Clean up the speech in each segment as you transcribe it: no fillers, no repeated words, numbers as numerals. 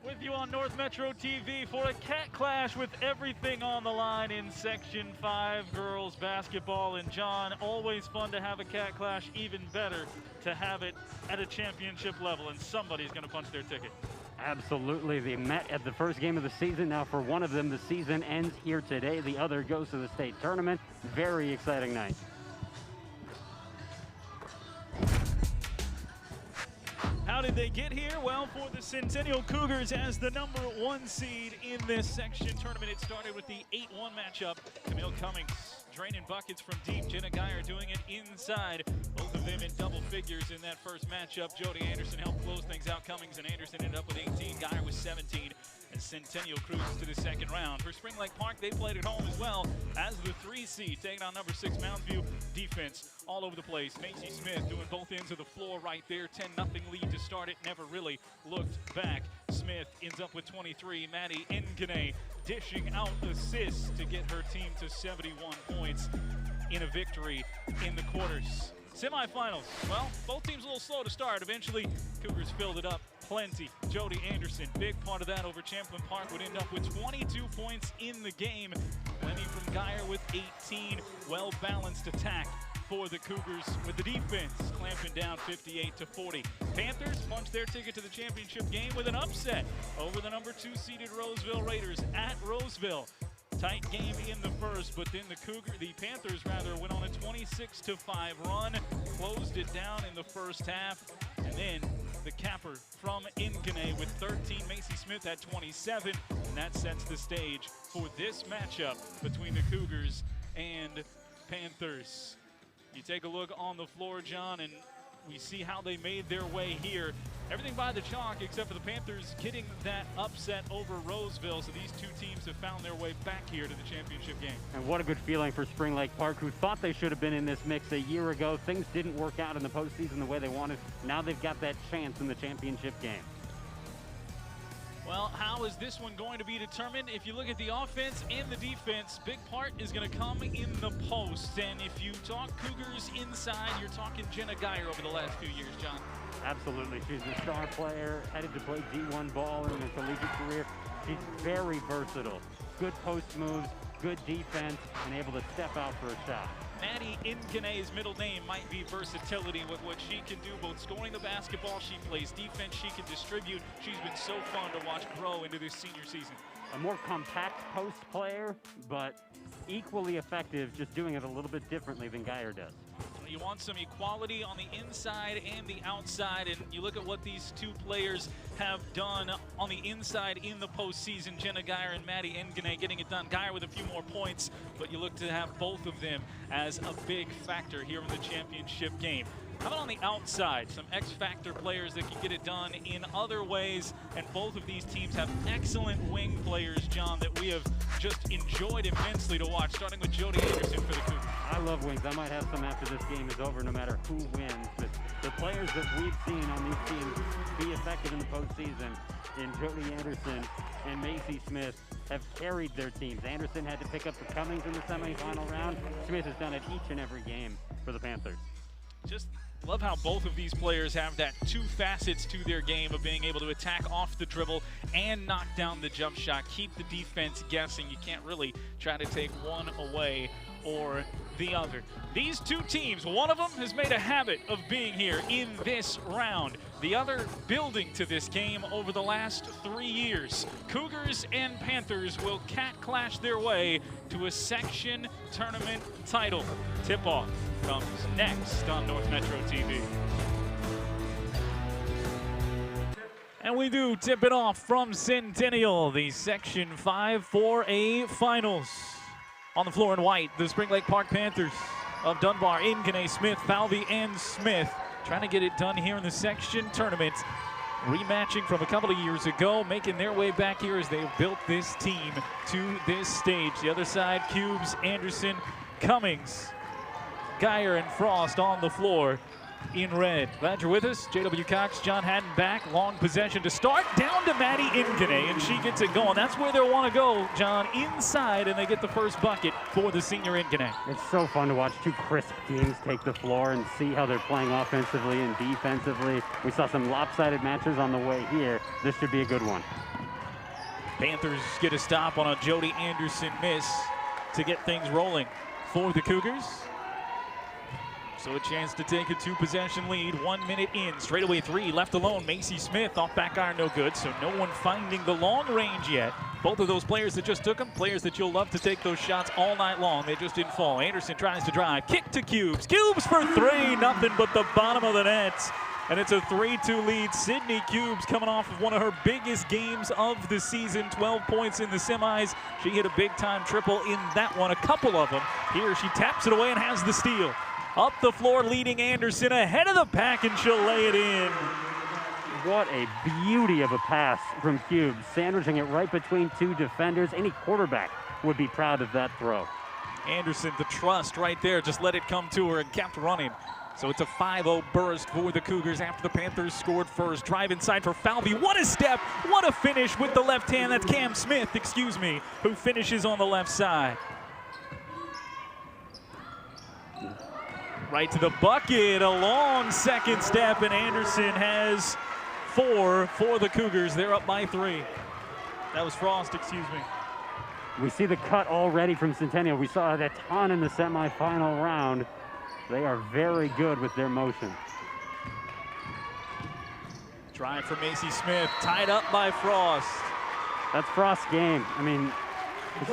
With you on North Metro TV for a cat clash with everything on the line in Section 5 girls basketball. And John, always fun to have a cat clash, even better to have it at a championship level, and somebody's going to punch their ticket. Absolutely. They met at the first game of the season. Now for one of them, the season ends here today. The other goes to the state tournament. Very exciting night. How did they get here? Well, for the Centennial Cougars as the #1 seed in this section tournament, it started with the 8-1 matchup. Camille Cummings draining buckets from deep. Jenna Geyer doing it inside. Both of them in double figures in that first matchup. Jody Anderson helped close things out. Cummings and Anderson ended up with 18. Geyer with 17. And Centennial cruises to the second round. For Spring Lake Park, they played at home as well as the 3 seed, taking on #6 Mounds View. Defense all over the place. Macy Smith doing both ends of the floor right there. 10-0 lead to start it. Never really looked back. Smith ends up with 23. Maddie Ngene dishing out assists to get her team to 71 points in a victory in the quarters. Semifinals, well, both teams a little slow to start. Eventually, Cougars filled it up plenty. Jody Anderson, big part of that over Champlin Park, would end up with 22 points in the game. Plenty from Geyer with 18. Well-balanced attack for the Cougars with the defense clamping down 58-40. Panthers punched their ticket to the championship game with an upset over the #2 seeded Roseville Raiders at Roseville. Tight game in the first, but then the Panthers went on a 26-5 run, closed it down in the first half, and then the capper from Ngene with 13. Macy Smith had 27, and that sets the stage for this matchup between the Cougars and Panthers. You take a look on the floor, John, and we see how they made their way here. Everything by the chalk except for the Panthers getting that upset over Roseville. So these two teams have found their way back here to the championship game. And what a good feeling for Spring Lake Park, who thought they should have been in this mix a year ago. Things didn't work out in the postseason the way they wanted. Now they've got that chance in the championship game. Well, how is this one going to be determined? If you look at the offense and the defense, big part is going to come in the post. And if you talk Cougars inside, you're talking Jenna Geyer over the last few years, John. Absolutely. She's a star player, headed to play D1 ball in her collegiate career. She's very versatile. Good post moves, good defense, and able to step out for a shot. Maddie Nkene's middle name might be versatility with what she can do, both scoring the basketball, she plays defense, she can distribute. She's been so fun to watch grow into this senior season. A more compact post player, but equally effective, just doing it a little bit differently than Geyer does. You want some equality on the inside and the outside, and you look at what these two players have done on the inside in the postseason. Jenna Geyer and Maddie Ngene getting it done. Geyer with a few more points, but you look to have both of them as a big factor here in the championship game. How about on the outside? Some X-factor players that can get it done in other ways, and both of these teams have excellent wing players, John, that we have just enjoyed immensely to watch, starting with Jody Anderson for the Cougars. I love wings. I might have some after this game is over, no matter who wins. But the players that we've seen on these teams be effective in the postseason, in Jody Anderson and Macy Smith, have carried their teams. Anderson had to pick up for Cummings in the semifinal round. Smith has done it each and every game for the Panthers. Just love how both of these players have that two facets to their game of being able to attack off the dribble and knock down the jump shot, keep the defense guessing. You can't really try to take one away or the other. These two teams, one of them has made a habit of being here in this round. The other building to this game over the last 3 years. Cougars and Panthers will cat clash their way to a section tournament title. Tip-off comes next on North Metro TV. And we do tip it off from Centennial, the Section 5 4A Finals. On the floor in white, the Spring Lake Park Panthers of Dunbar, Ngene, Smith, Falvey, and Smith trying to get it done here in the section tournament. Rematching from a couple of years ago, making their way back here as they've built this team to this stage. The other side, Cubes, Anderson, Cummings, Geyer, and Frost on the floor in red. Glad you're with us. J.W. Cox, John Haddon back. Long possession to start. Down to Maddie Ngene, and she gets it going. That's where they want to go, John, inside, and they get the first bucket for the senior Ngene. It's so fun to watch two crisp teams take the floor and see how they're playing offensively and defensively. We saw some lopsided matches on the way here. This should be a good one. Panthers get a stop on a Jody Anderson miss to get things rolling for the Cougars. So a chance to take a 2-possession lead, 1 minute in. Straightaway three, left alone. Macy Smith off back iron, no good. So no one finding the long range yet. Both of those players that just took them, players that you'll love to take those shots all night long. They just didn't fall. Anderson tries to drive, kick to Cubes. Cubes for three, nothing but the bottom of the net. And it's a 3-2 lead. Sydney Cubes coming off of one of her biggest games of the season, 12 points in the semis. She hit a big-time triple in that one, a couple of them. Here she taps it away and has the steal. Up the floor, leading Anderson ahead of the pack, and she'll lay it in. What a beauty of a pass from Cubes, sandwiching it right between two defenders. Any quarterback would be proud of that throw. Anderson, the trust right there, just let it come to her and kept running. So it's a 5-0 burst for the Cougars after the Panthers scored first. Drive inside for Falvey. What a step, what a finish with the left hand. That's Cam Smith, who finishes on the left side. Right to the bucket, a long second step, and Anderson has 4 for the Cougars. They're up by 3. That was Frost, We see the cut already from Centennial. We saw it a ton in the semifinal round. They are very good with their motion. Drive for Macy Smith, tied up by Frost. That's Frost's game. I mean,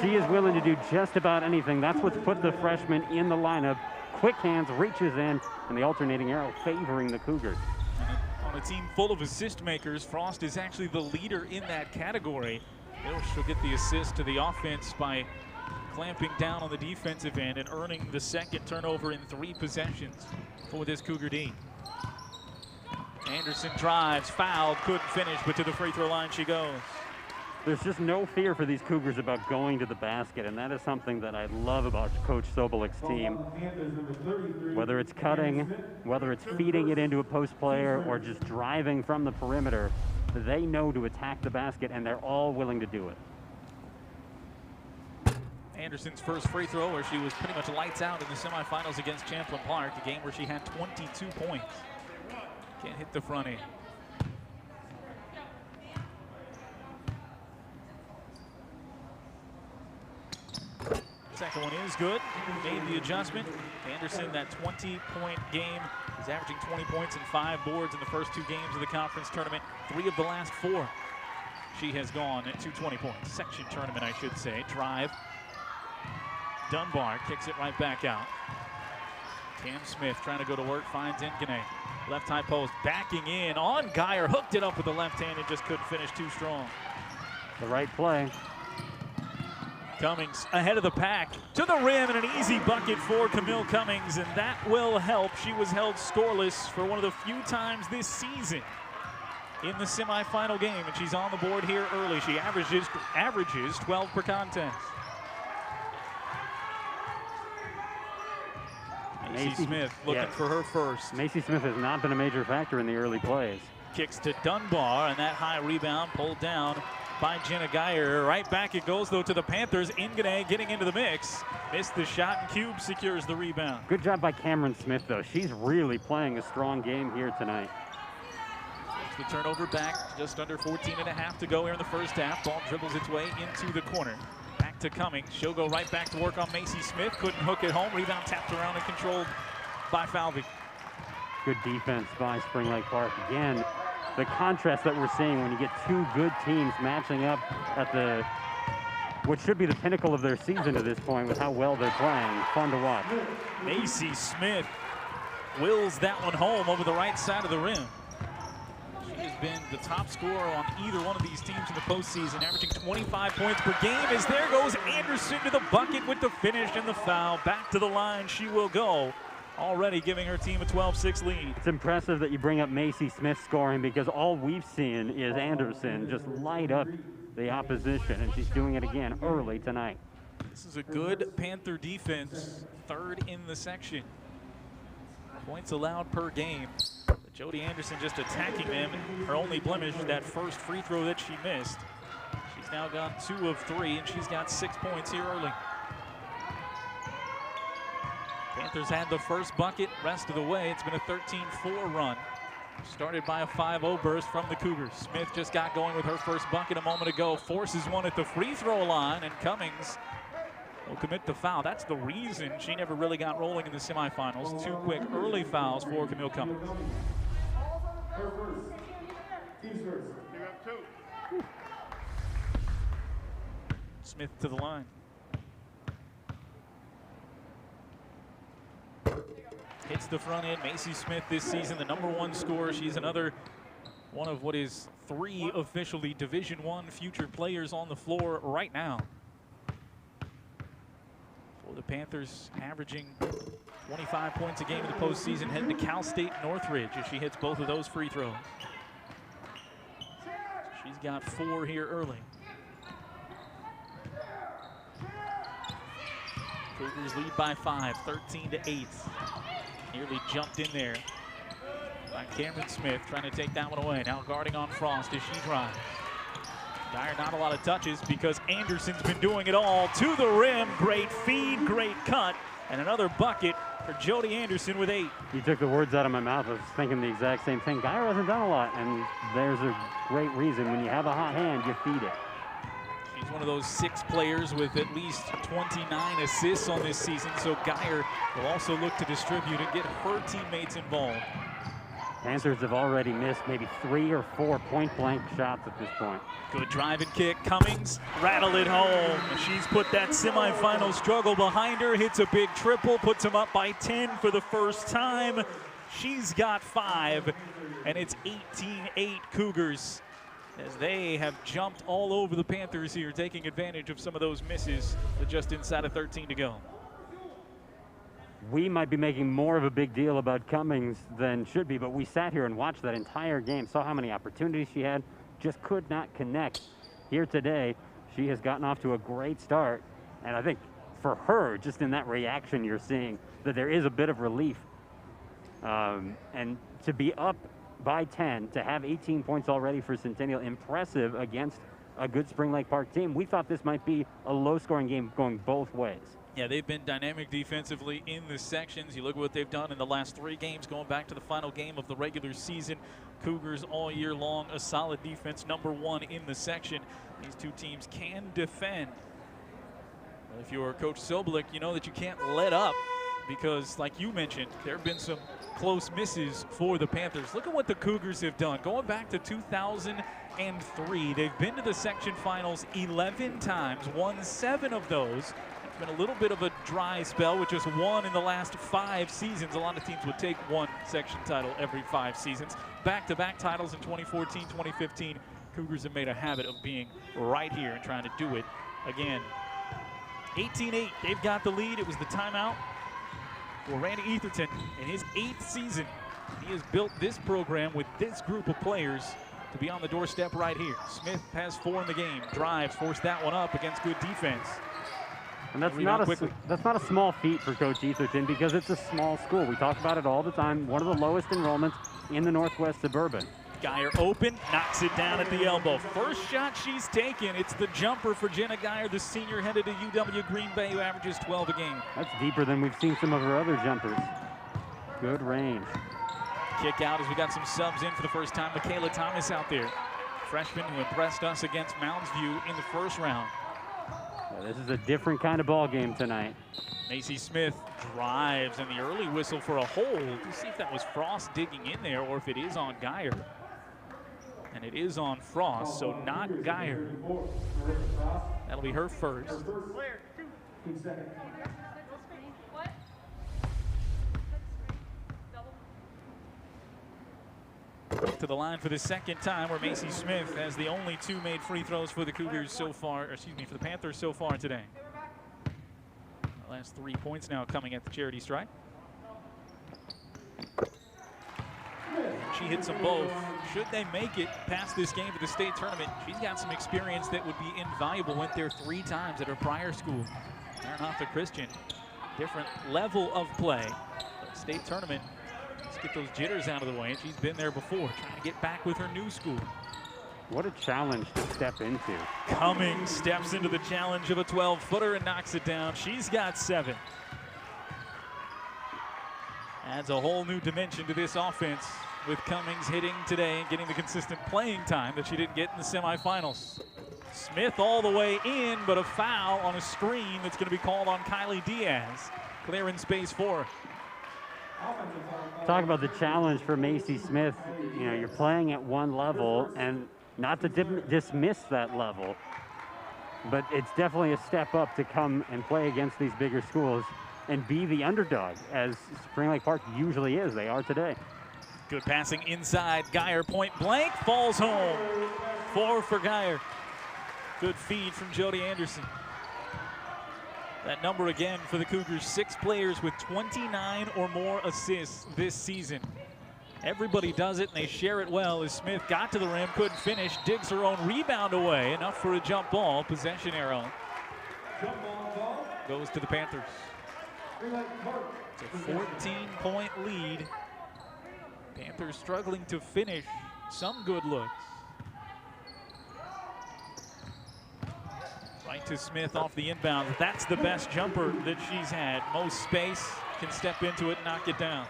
she is willing to do just about anything. That's what's put the freshman in the lineup. Quick hands, reaches in, and the alternating arrow favoring the Cougars. On a team full of assist makers, Frost is actually the leader in that category. She'll get the assist to the offense by clamping down on the defensive end and earning the second turnover in 3 possessions for this Cougar D. Anderson drives, fouled, couldn't finish, but to the free throw line she goes. There's just no fear for these Cougars about going to the basket, and that is something that I love about Coach Sobolik's team. Whether it's cutting, whether it's feeding it into a post player, or just driving from the perimeter, they know to attack the basket, and they're all willing to do it. Anderson's first free throw, where she was pretty much lights out in the semifinals against Champlain Park, a game where she had 22 points. Can't hit the front end. Second one is good. Made the adjustment. Anderson, that 20-point game, is averaging 20 points and 5 boards in the first 2 games of the conference tournament. 3 of the last 4 she has gone at 20 points. Section tournament, I should say. Drive. Dunbar kicks it right back out. Cam Smith trying to go to work, finds Nkene. Left high post, backing in on Geyer. Hooked it up with the left hand and just couldn't finish too strong. The right play. Cummings ahead of the pack to the rim, and an easy bucket for Camille Cummings, and that will help. She was held scoreless for one of the few times this season in the semifinal game, and she's on the board here early. She averages 12 per contest. Macy Smith looking for her first. Macy Smith has not been a major factor in the early plays. Kicks to Dunbar, and that high rebound pulled down by Jenna Geyer. Right back it goes, though, to the Panthers. Ngene getting into the mix. Missed the shot, and Cube secures the rebound. Good job by Cameron Smith, though. She's really playing a strong game here tonight. The turnover back, just under 14.5 to go here in the first half. Ball dribbles its way into the corner. Back to Cummings. She'll go right back to work on Macy Smith. Couldn't hook it home. Rebound tapped around and controlled by Falvey. Good defense by Spring Lake Park. Again, the contrast that we're seeing when you get 2 good teams matching up at what should be the pinnacle of their season to this point with how well they're playing. Fun to watch. Macy Smith wills that one home over the right side of the rim. She has been the top scorer on either one of these teams in the postseason, averaging 25 points per game. As there goes Anderson to the bucket with the finish and the foul. Back to the line she will go, already giving her team a 12-6 lead. It's impressive that you bring up Macy Smith scoring, because all we've seen is Anderson just light up the opposition, and she's doing it again early tonight. This is a good Panther defense, 3rd in the section. Points allowed per game. But Jody Anderson just attacking them. Her only blemish, that first free throw that she missed. She's now got 2 of 3, and she's got 6 points here early. Panthers had the first bucket, rest of the way. It's been a 13-4 run Started by a 5-0 burst from the Cougars. Smith just got going with her first bucket a moment ago. Forces one at the free throw line, and Cummings will commit the foul. That's the reason she never really got rolling in the semifinals. 2 quick early fouls for Camille Cummings. Smith to the line. Hits the front end. Macy Smith this season, the #1 scorer. She's another one of what is 3 officially Division I future players on the floor right now. For the Panthers, averaging 25 points a game in the postseason, heading to Cal State Northridge as she hits both of those free throws. She's got 4 here early. Cougars lead by 5, 13-8. Nearly jumped in there by Cameron Smith, trying to take that one away. Now guarding on Frost as she drives. Dyer not a lot of touches because Anderson's been doing it all. To the rim, great feed, great cut, and another bucket for Jody Anderson with 8. You took the words out of my mouth. I was thinking the exact same thing. Dyer hasn't done a lot, and there's a great reason. When you have a hot hand, you feed it. She's one of those 6 players with at least 29 assists on this season, so Geyer will also look to distribute and get her teammates involved. Panthers have already missed maybe 3 or 4 point-blank shots at this point. Good drive and kick. Cummings rattle it home. She's put that semifinal struggle behind her, hits a big triple, puts them up by 10 for the first time. She's got 5, and it's 18-8 Cougars, as they have jumped all over the Panthers here, taking advantage of some of those misses with just inside of 13 to go. We might be making more of a big deal about Cummings than should be, but we sat here and watched that entire game, saw how many opportunities she had, just could not connect. Here today, she has gotten off to a great start, and I think for her, just in that reaction, you're seeing that there is a bit of relief. And to be up by 10, to have 18 points already for Centennial, impressive against a good Spring Lake Park team. We thought this might be a low-scoring game going both ways. Yeah, they've been dynamic defensively in the sections. You look at what they've done in the last 3 games, going back to the final game of the regular season. Cougars all year long, a solid defense, #1 in the section. These 2 teams can defend. But if you're Coach Sobolik, you know that you can't let up, because like you mentioned, there have been some close misses for the Panthers. Look at what the Cougars have done. Going back to 2003, they've been to the section finals 11 times, won 7 of those. It's been a little bit of a dry spell with just 1 in the last 5 seasons. A lot of teams would take 1 section title every 5 seasons. Back-to-back titles in 2014, 2015. Cougars have made a habit of being right here and trying to do it again. 18-8, they've got the lead. It was the timeout for Randy Etherton in his 8th season. He has built this program with this group of players to be on the doorstep right here. Smith has 4 in the game, drives, forced that one up against good defense. And that's not a small feat for Coach Etherton, because it's a small school. We talk about it all the time. One of the lowest enrollments in the Northwest Suburban. Geyer open, knocks it down at the elbow. First shot she's taken, it's the jumper for Jenna Geyer, the senior headed to UW Green Bay, who averages 12 a game. That's deeper than we've seen some of her other jumpers. Good range. Kick out as we got some subs in for the first time. Michaela Thomas out there, freshman who impressed us against Mounds View in the first round. Yeah, this is a different kind of ball game tonight. Macy Smith drives, and the early whistle for a hold. We'll see if that was Frost digging in there or if it is on Geyer. And it is on Frost, so not Geyer. That'll be her first. To the line for the second time, where Macy Smith has the only 2 made free throws for the Cougars so far, or excuse me, for the Panthers so far today. The last 3 points now coming at the charity stripe. She hits them both. Should they make it past this game to the state tournament, she's got some experience that would be invaluable. Went there 3 times at her prior school, Maranatha Christian. Different level of play. But state tournament, let's get those jitters out of the way. And she's been there before, trying to get back with her new school. What a challenge to step into. Cummings steps into the challenge of a 12-footer and knocks it down. She's got 7. Adds a whole new dimension to this offense with Cummings hitting today and getting the consistent playing time that she didn't get in the semifinals. Smith all the way in, but a foul on a screen that's going to be called on Kylie Diaz. Clearing space for her. Talk about the challenge for Macy Smith. You know, you're playing at one level, and not to dismiss that level, but it's definitely a step up to come and play against these bigger schools and be the underdog, as Spring Lake Park usually is. They are today. Good passing inside. Geyer point blank, falls home. 4 for Geyer. Good feed from Jody Anderson. That number again for the Cougars, 6 players with 29 or more assists this season. Everybody does it, and they share it well as Smith got to the rim, couldn't finish, digs her own rebound away, enough for a jump ball. Possession arrow goes to the Panthers. It's a 14-point lead. Panthers struggling to finish. Some good looks. Right to Smith off the inbound. That's the best jumper that she's had. Most space, can step into it and knock it down.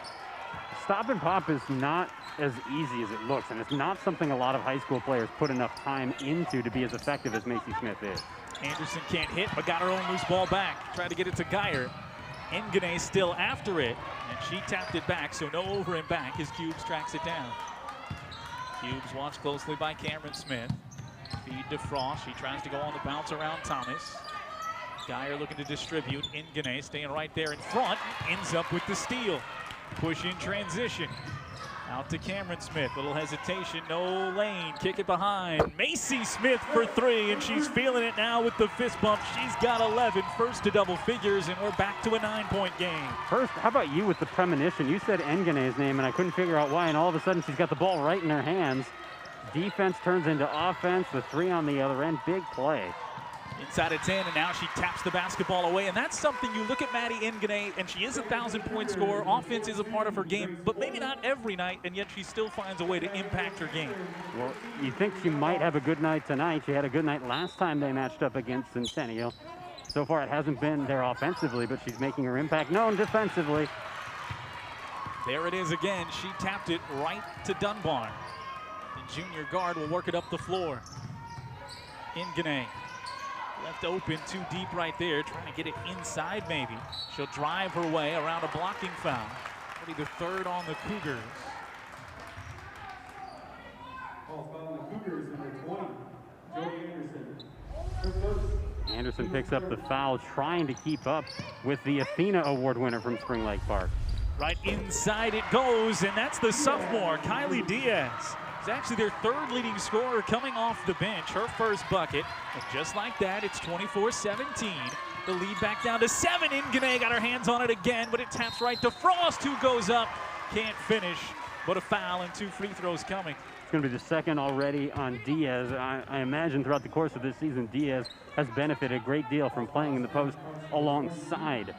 Stop and pop is not as easy as it looks, and it's not something a lot of high school players put enough time into to be as effective as Macy Smith is. Anderson can't hit, but got her own loose ball back. Tried to get it to Geyer. Engane still after it, and she tapped it back, so no over and back as Cubes tracks it down. Cubes watched closely by Cameron Smith. Feed to Frost. She tries to go on the bounce around Thomas. Geyer looking to distribute. Engane staying right there in front. Ends up with the steal. Push in transition. Out to Cameron Smith. Little hesitation. No lane. Kick it behind. Macy Smith for 3, and she's feeling it now with the fist bump. She's got 11. First to double figures, and we're back to a 9-point game. First, how about you with the premonition? You said Engane's name, and I couldn't figure out why, and all of a sudden she's got the ball right in her hands. Defense turns into offense. The 3 on the other end. Big play. Inside of 10, and now she taps the basketball away, and that's something you look at Maddie Engane, and she is a 1,000-point scorer. Offense is a part of her game, but maybe not every night, and yet she still finds a way to impact her game. Well, you think she might have a good night tonight. She had a good night last time they matched up against Centennial. So far, it hasn't been there offensively, but she's making her impact known defensively. There it is again. She tapped it right to Dunbar. The junior guard will work it up the floor. Engane. Left open, too deep right there, trying to get it inside maybe. She'll drive her way around a blocking foul. That'll be the 3rd on the Cougars. Anderson picks up the foul, trying to keep up with the Athena Award winner from Spring Lake Park. Right inside it goes, and that's the sophomore, Kylie Diaz. It's actually their 3rd leading scorer coming off the bench, her first bucket. And just like that, it's 24-17. The lead back down to 7. Engane got her hands on it again, but it taps right to Frost, who goes up. Can't finish, but a foul and 2 free throws coming. It's going to be the 2nd already on Diaz. I imagine throughout the course of this season, Diaz has benefited a great deal from playing in the post alongside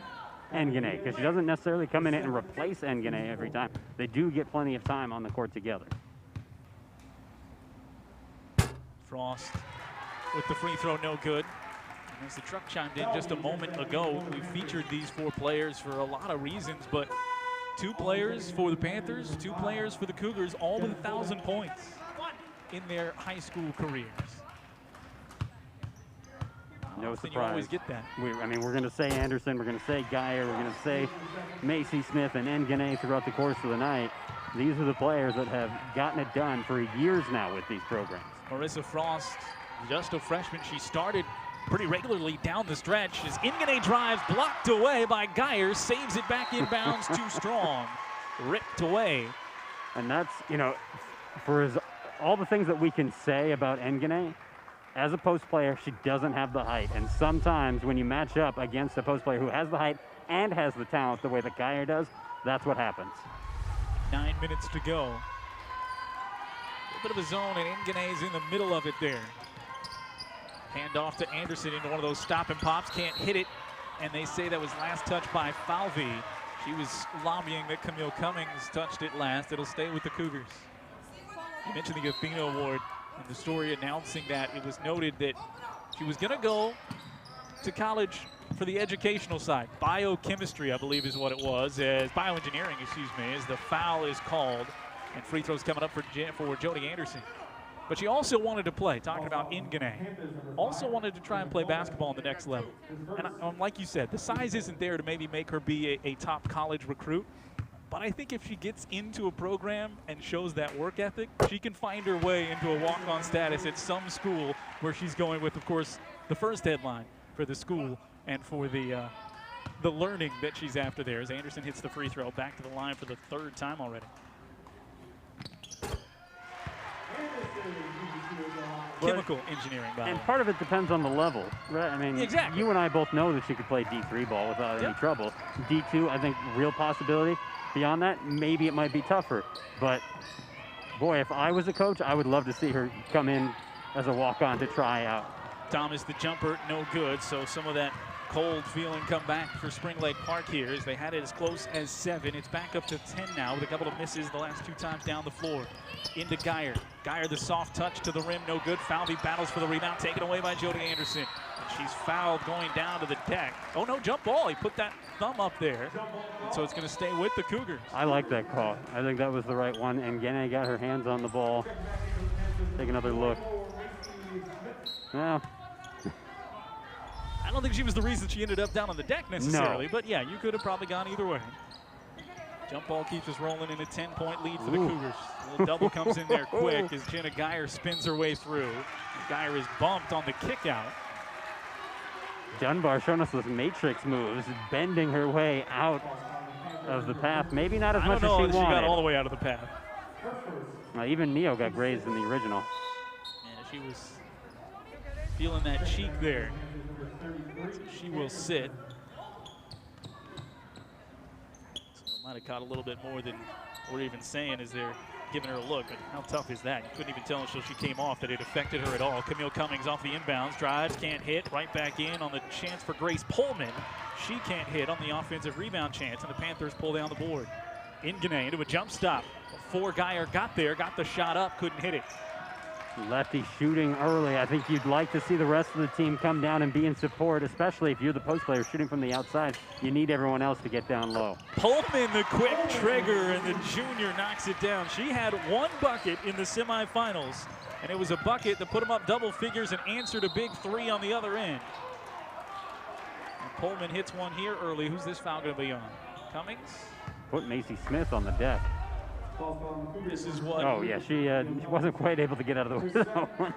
Engane, because she doesn't necessarily come in and replace Engane every time. They do get plenty of time on the court together. Frost with the free throw, no good. And as the truck chimed in just a moment ago, we featured these 4 players for a lot of reasons, but 2 players for the Panthers, 2 players for the Cougars, all with 1,000 points in their high school careers. No surprise. You always get that. I mean, we're going to say Anderson, we're going to say Geyer, we're going to say Macy Smith and Engane throughout the course of the night. These are the players that have gotten it done for years now with these programs. Marissa Frost, just a freshman. She started pretty regularly down the stretch as Engane drives, blocked away by Geyer, saves it back inbounds, too strong, ripped away. And that's, you know, for all the things that we can say about Engane, as a post player, she doesn't have the height. And sometimes when you match up against a post player who has the height and has the talent the way that Geyer does, that's what happens. 9 minutes to go. A bit of a zone, and Engane's in the middle of it there. Hand off to Anderson into one of those stop and pops, can't hit it, and they say that was last touch by Falvey. She was lobbying that Camille Cummings touched it last. It'll stay with the Cougars. You mentioned the Athena Award and the story announcing that. It was noted that she was gonna go to college for the educational side. Biochemistry, I believe is what it was, as bioengineering, excuse me, as the foul is called. And free throws coming up for Jody Anderson. But she also wanted to play, talking about Ingene. Also wanted to try and play basketball on the next level. And like you said, the size isn't there to maybe make her be a top college recruit. But I think if she gets into a program and shows that work ethic, she can find her way into a walk-on status at some school where she's going with, of course, the first headline for the school and for the learning that she's after there. As Anderson hits the free throw, back to the line for the third time already. Chemical engineering, by the way. And part of it depends on the level, right? I mean, exactly. You and I both know that she could play D3 ball without any trouble. D2, I think, real possibility. Beyond that, maybe it might be tougher. But, boy, if I was a coach, I would love to see her come in as a walk-on to try out. Thomas, the jumper, no good. So some of that cold feeling come back for Spring Lake Park here as they had it as close as 7. It's back up to 10 now with a couple of misses the last 2 times down the floor. Into Geyer. Geyer, the soft touch to the rim, no good. Falvey battles for the rebound, taken away by Jody Anderson. And she's fouled going down to the deck. Oh no, jump ball. He put that thumb up there. And so it's going to stay with the Cougars. I like that call. I think that was the right one. And Gene got her hands on the ball. Take another look. Yeah. I don't think she was the reason she ended up down on the deck necessarily, but yeah, you could have probably gone either way. Jump ball keeps us rolling in a 10-point lead for the Cougars. A little double comes in there quick as Jenna Geyer spins her way through. Geyer is bumped on the kick out. Dunbar showing us those matrix moves, bending her way out of the path. Maybe not as much as she wanted. She got all the way out of the path. Even Neo got grazed in the original. Yeah, she was feeling that cheek there. So she will sit. So might have caught a little bit more than we're even saying as they're giving her a look. But how tough is that? You couldn't even tell until she came off that it affected her at all. Camille Cummings off the inbounds, drives, can't hit. Right back in on the chance for Grace Pullman. She can't hit on the offensive rebound chance, and the Panthers pull down the board. Ingene into a jump stop. Before Geyer got there, got the shot up, couldn't hit it. Lefty shooting early. I think you'd like to see the rest of the team come down and be in support, especially if you're the post player shooting from the outside. You need everyone else to get down low. Pullman, the quick trigger, and the junior knocks it down. She had 1 bucket in the semifinals, and it was a bucket that put them up double figures and answered a big 3 on the other end. And Pullman hits one here early. Who's this foul going to be on? Cummings? Put Macy Smith on the deck. This is what. Oh, yeah, she wasn't quite able to get out of the way of that one.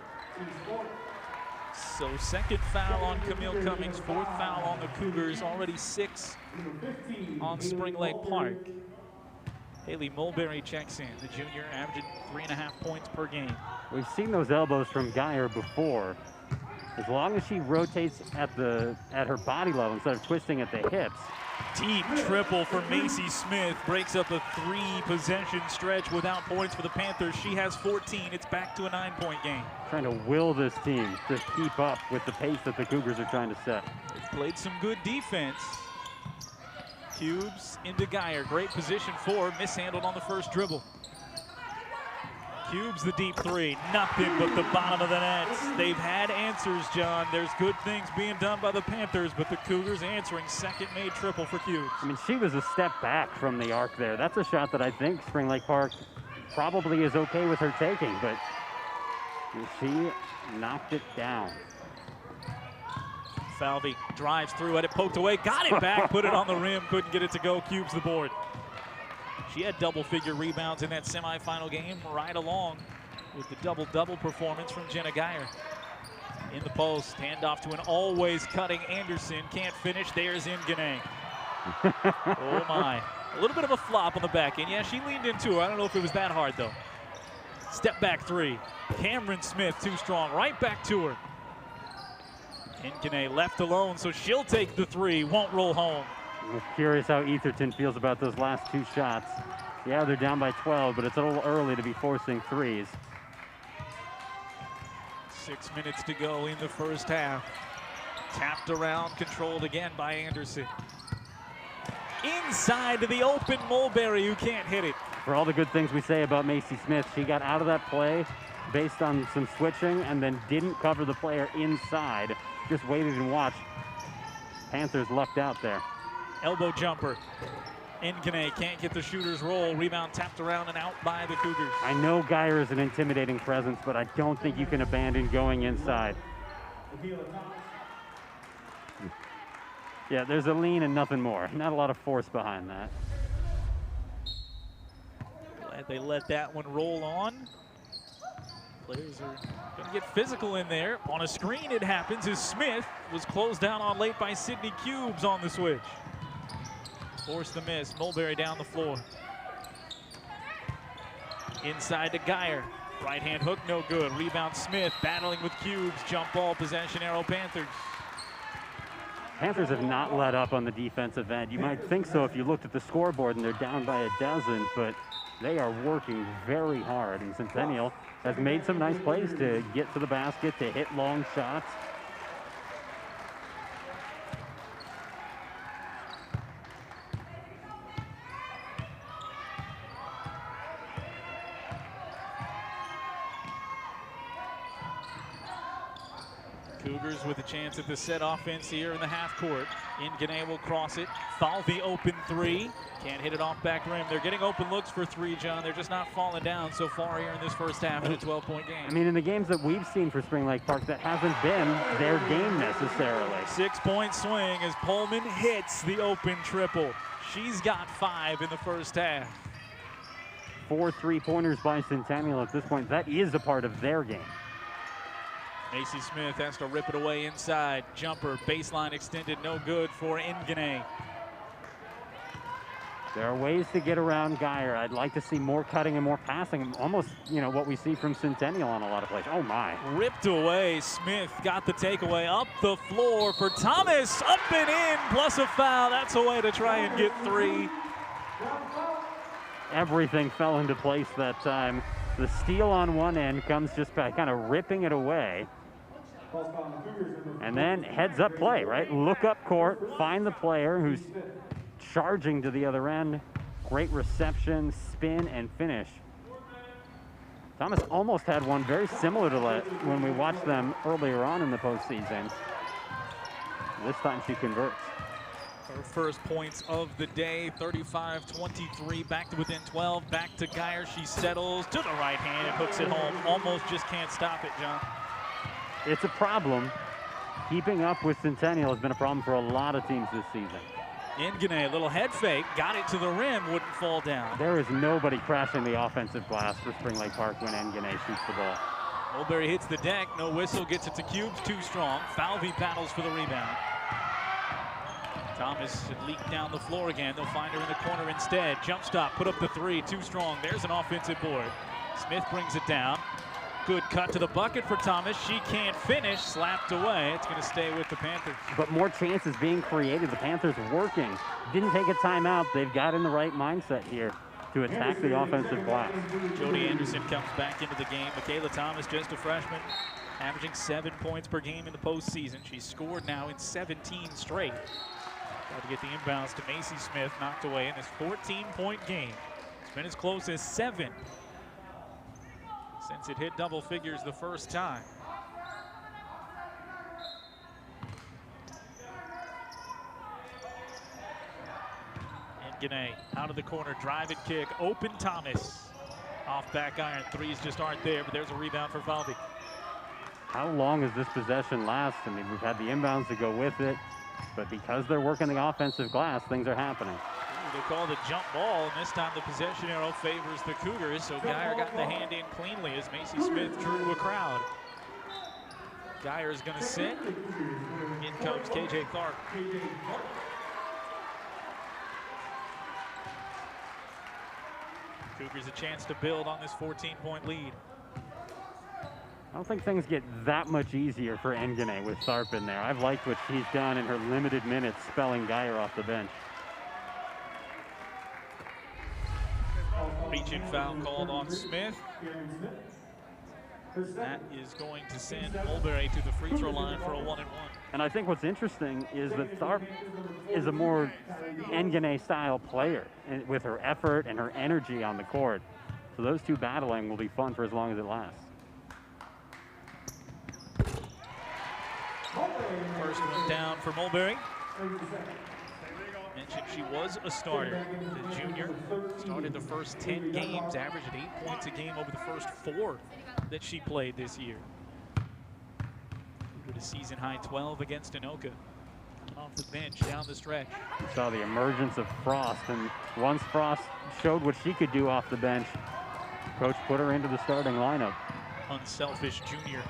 So second foul on Camille Cummings, 4th foul on the Cougars, already 6 on Spring Lake Park. Haley Mulberry checks in, the junior, averaging 3.5 points per game. We've seen those elbows from Geyer before. As long as she rotates at her body level instead of twisting at the hips. Deep triple for Macy Smith, breaks up a 3-possession stretch without points for the Panthers. She has 14. It's back to a 9-point game. Trying to will this team to keep up with the pace that the Cougars are trying to set. They've played some good defense. Cubes into Geyer. Great position for, mishandled on the first dribble. Cubes the deep 3, nothing but the bottom of the net. They've had answers, John. There's good things being done by the Panthers, but the Cougars answering. Second made triple for Cubes. I mean, she was a step back from the arc there. That's a shot that I think Spring Lake Park probably is okay with her taking, but she knocked it down. Falvey drives through, had it poked away, got it back, put it on the rim, couldn't get it to go. Cubes the board. She had double-figure rebounds in that semifinal game, right along with the double-double performance from Jenna Geyer. In the post, handoff to an always cutting Anderson. Can't finish. There's Ingene. Oh, my. A little bit of a flop on the back end. Yeah, she leaned into her. I don't know if it was that hard, though. Step back 3. Cameron Smith, too strong. Right back to her. Ingene left alone, so she'll take the 3. Won't roll home. I'm curious how Etherton feels about those last 2 shots. Yeah, they're down by 12, but it's a little early to be forcing 3s. 6 minutes to go in the first half. Tapped around, controlled again by Anderson. Inside to the open Mulberry, who can't hit it. For all the good things we say about Macy Smith, she got out of that play based on some switching and then didn't cover the player inside. Just waited and watched. Panthers lucked out there. Elbow jumper. Ngene can't get the shooter's roll. Rebound tapped around and out by the Cougars. I know Geyer is an intimidating presence, but I don't think you can abandon going inside. Yeah, there's a lean and nothing more. Not a lot of force behind that. Glad they let that one roll on. Players are going to get physical in there. On a screen it happens as Smith was closed down on late by Sydney Cubes on the switch. Forced the miss. Mulberry down the floor. Inside to Geyer. Right hand hook, no good. Rebound Smith battling with Cubes. Jump ball, possession arrow, Panthers. Panthers have not let up on the defensive end. You might think so if you looked at the scoreboard and they're down by a dozen, but they are working very hard. And Centennial has made some nice plays to get to the basket, to hit long shots. Cougars with a chance at the set offense here in the half court. Ngene will cross it. Falvey open three. Can't hit it off back rim. They're getting open looks for three, John. They're just not falling down so far here in this first half in a 12-point game. I mean, in the games that we've seen for Spring Lake Park, that hasn't been their game necessarily. 6-point swing as Pullman hits the open triple. She's got 5 in the first half. 4 3-pointers by Centennial at this point. That is a part of their game. Macy Smith has to rip it away inside. Jumper, baseline extended, no good for Ngene. There are ways to get around Geyer. I'd like to see more cutting and more passing. Almost, you know, what we see from Centennial on a lot of plays. Oh, my. Ripped away. Smith got the takeaway up the floor for Thomas. Up and in, plus a foul. That's a way to try and get 3. Everything fell into place that time. The steal on one end comes just by kind of ripping it away. And then heads up play, right? Look up court, find the player who's charging to the other end. Great reception, spin, and finish. Thomas almost had one very similar to that when we watched them earlier on in the postseason. This time she converts. Her first points of the day, 35-23, back to within 12, back to Geyer. She settles to the right hand and hooks it home. Almost just can't stop it, John. It's a problem. Keeping up with Centennial has been a problem for a lot of teams this season. Ngene, a little head fake, got it to the rim, wouldn't fall down. There is nobody crashing the offensive glass for Spring Lake Park when Ngene shoots the ball. Mulberry hits the deck, no whistle, gets it to Cubes, too strong. Falvey battles for the rebound. Thomas had leaked down the floor again. They'll find her in the corner instead. Jump stop, put up the 3, too strong. There's an offensive board. Smith brings it down. Good cut to the bucket for Thomas. She can't finish, slapped away. It's going to stay with the Panthers. But more chances being created. The Panthers working. Didn't take a timeout. They've got in the right mindset here to attack the offensive glass. Jody Anderson comes back into the game. Michaela Thomas, just a freshman, averaging 7 points per game in the postseason. She's scored now in 17 straight. Got to get the inbounds to Macy Smith, knocked away in this 14-point game. It's been as close as 7 since it hit double figures the first time. Ngene out of the corner, drive and kick, open Thomas. Off back iron, 3s just aren't there, but there's a rebound for Falvey. How long does this possession last? I mean, we've had the inbounds to go with it. But because they're working the offensive glass, things are happening. They call the jump ball, and this time the possession arrow favors the Cougars, so Geyer got the hand in cleanly as Macy Smith drew a crowd. Geyer is going to sit. In comes KJ Clark. Cougars a chance to build on this 14-point lead. I don't think things get that much easier for Ngene with Tharp in there. I've liked what she's done in her limited minutes spelling Geyer off the bench. Reach-in foul called on Smith. That is going to send Mulberry to the free throw line for a 1-and-1. And I think what's interesting is that Tharp is a more Ngene style player with her effort and her energy on the court. So those two battling will be fun for as long as it lasts. First one down for Mulberry. Mentioned she was a starter. The junior started the first 10 games, averaged 8 points a game over the first 4 that she played this year. With a season high 12 against Anoka. Off the bench down the stretch. You saw the emergence of Frost, and once Frost showed what she could do off the bench, coach put her into the starting lineup. Unselfish junior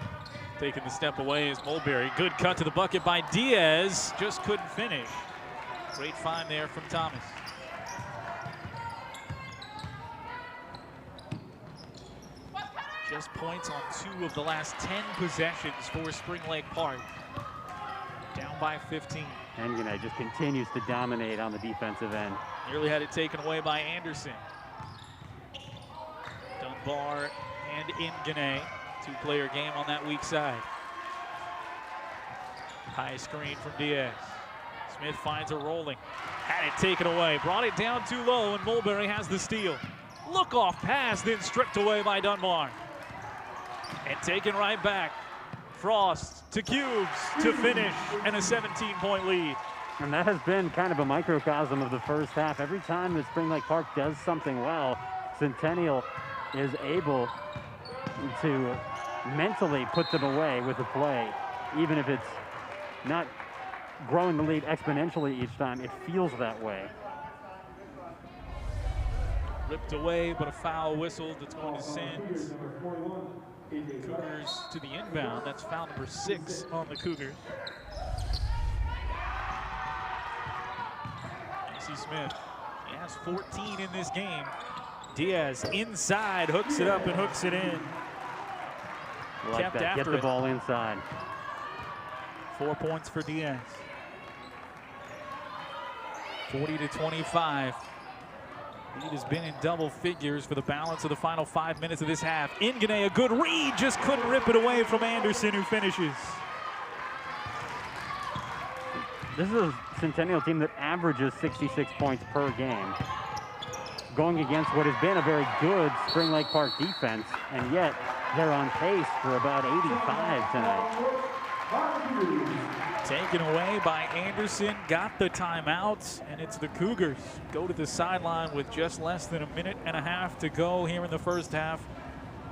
taking the step away is Mulberry. Good cut to the bucket by Diaz, just couldn't finish. Great find there from Thomas. Just points on 2 of the last 10 possessions for Spring Lake Park. Down by 15. Engene just continues to dominate on the defensive end. Nearly had it taken away by Anderson. Dunbar and Engene. 2-player game on that weak side. High screen from Diaz. Smith finds a rolling. Had it taken away. Brought it down too low, and Mulberry has the steal. Look-off pass, then stripped away by Dunbar. And taken right back. Frost to Cubes to finish, and a 17-point lead. And that has been kind of a microcosm of the first half. Every time that Spring Lake Park does something well, Centennial is able to mentally put them away with a play. Even if it's not growing the lead exponentially each time, it feels that way. Ripped away, but a foul whistled that's going to send Cougars to the inbound. That's foul number 6 on the Cougars. Macy Smith, she has 14 in this game. Diaz inside, hooks it up and hooks it in. Like Kept that. after Get the it. ball inside. 4 points for Diaz. 40-25. Lead has been in double figures for the balance of the final 5 minutes of this half. Engene, a good read, just couldn't rip it away from Anderson, who finishes. This is a Centennial team that averages 66 points per game, going against what has been a very good Spring Lake Park defense, and yet they're on pace for about 85 tonight. Taken away by Anderson, got the timeout, and it's the Cougars go to the sideline with just less than a minute and a half to go here in the first half,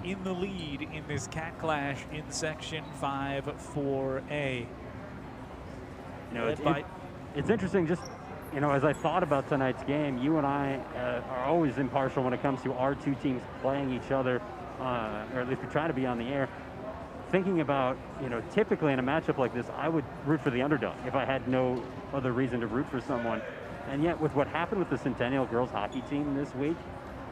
in the lead in this cat clash in Section 5-4A. You know, it's interesting, just, you know, as I thought about tonight's game, you and I are always impartial when it comes to our two teams playing each other, or at least we try to be on the air. Thinking about, you know, typically in a matchup like this, I would root for the underdog if I had no other reason to root for someone. And yet with what happened with the Centennial girls hockey team this week,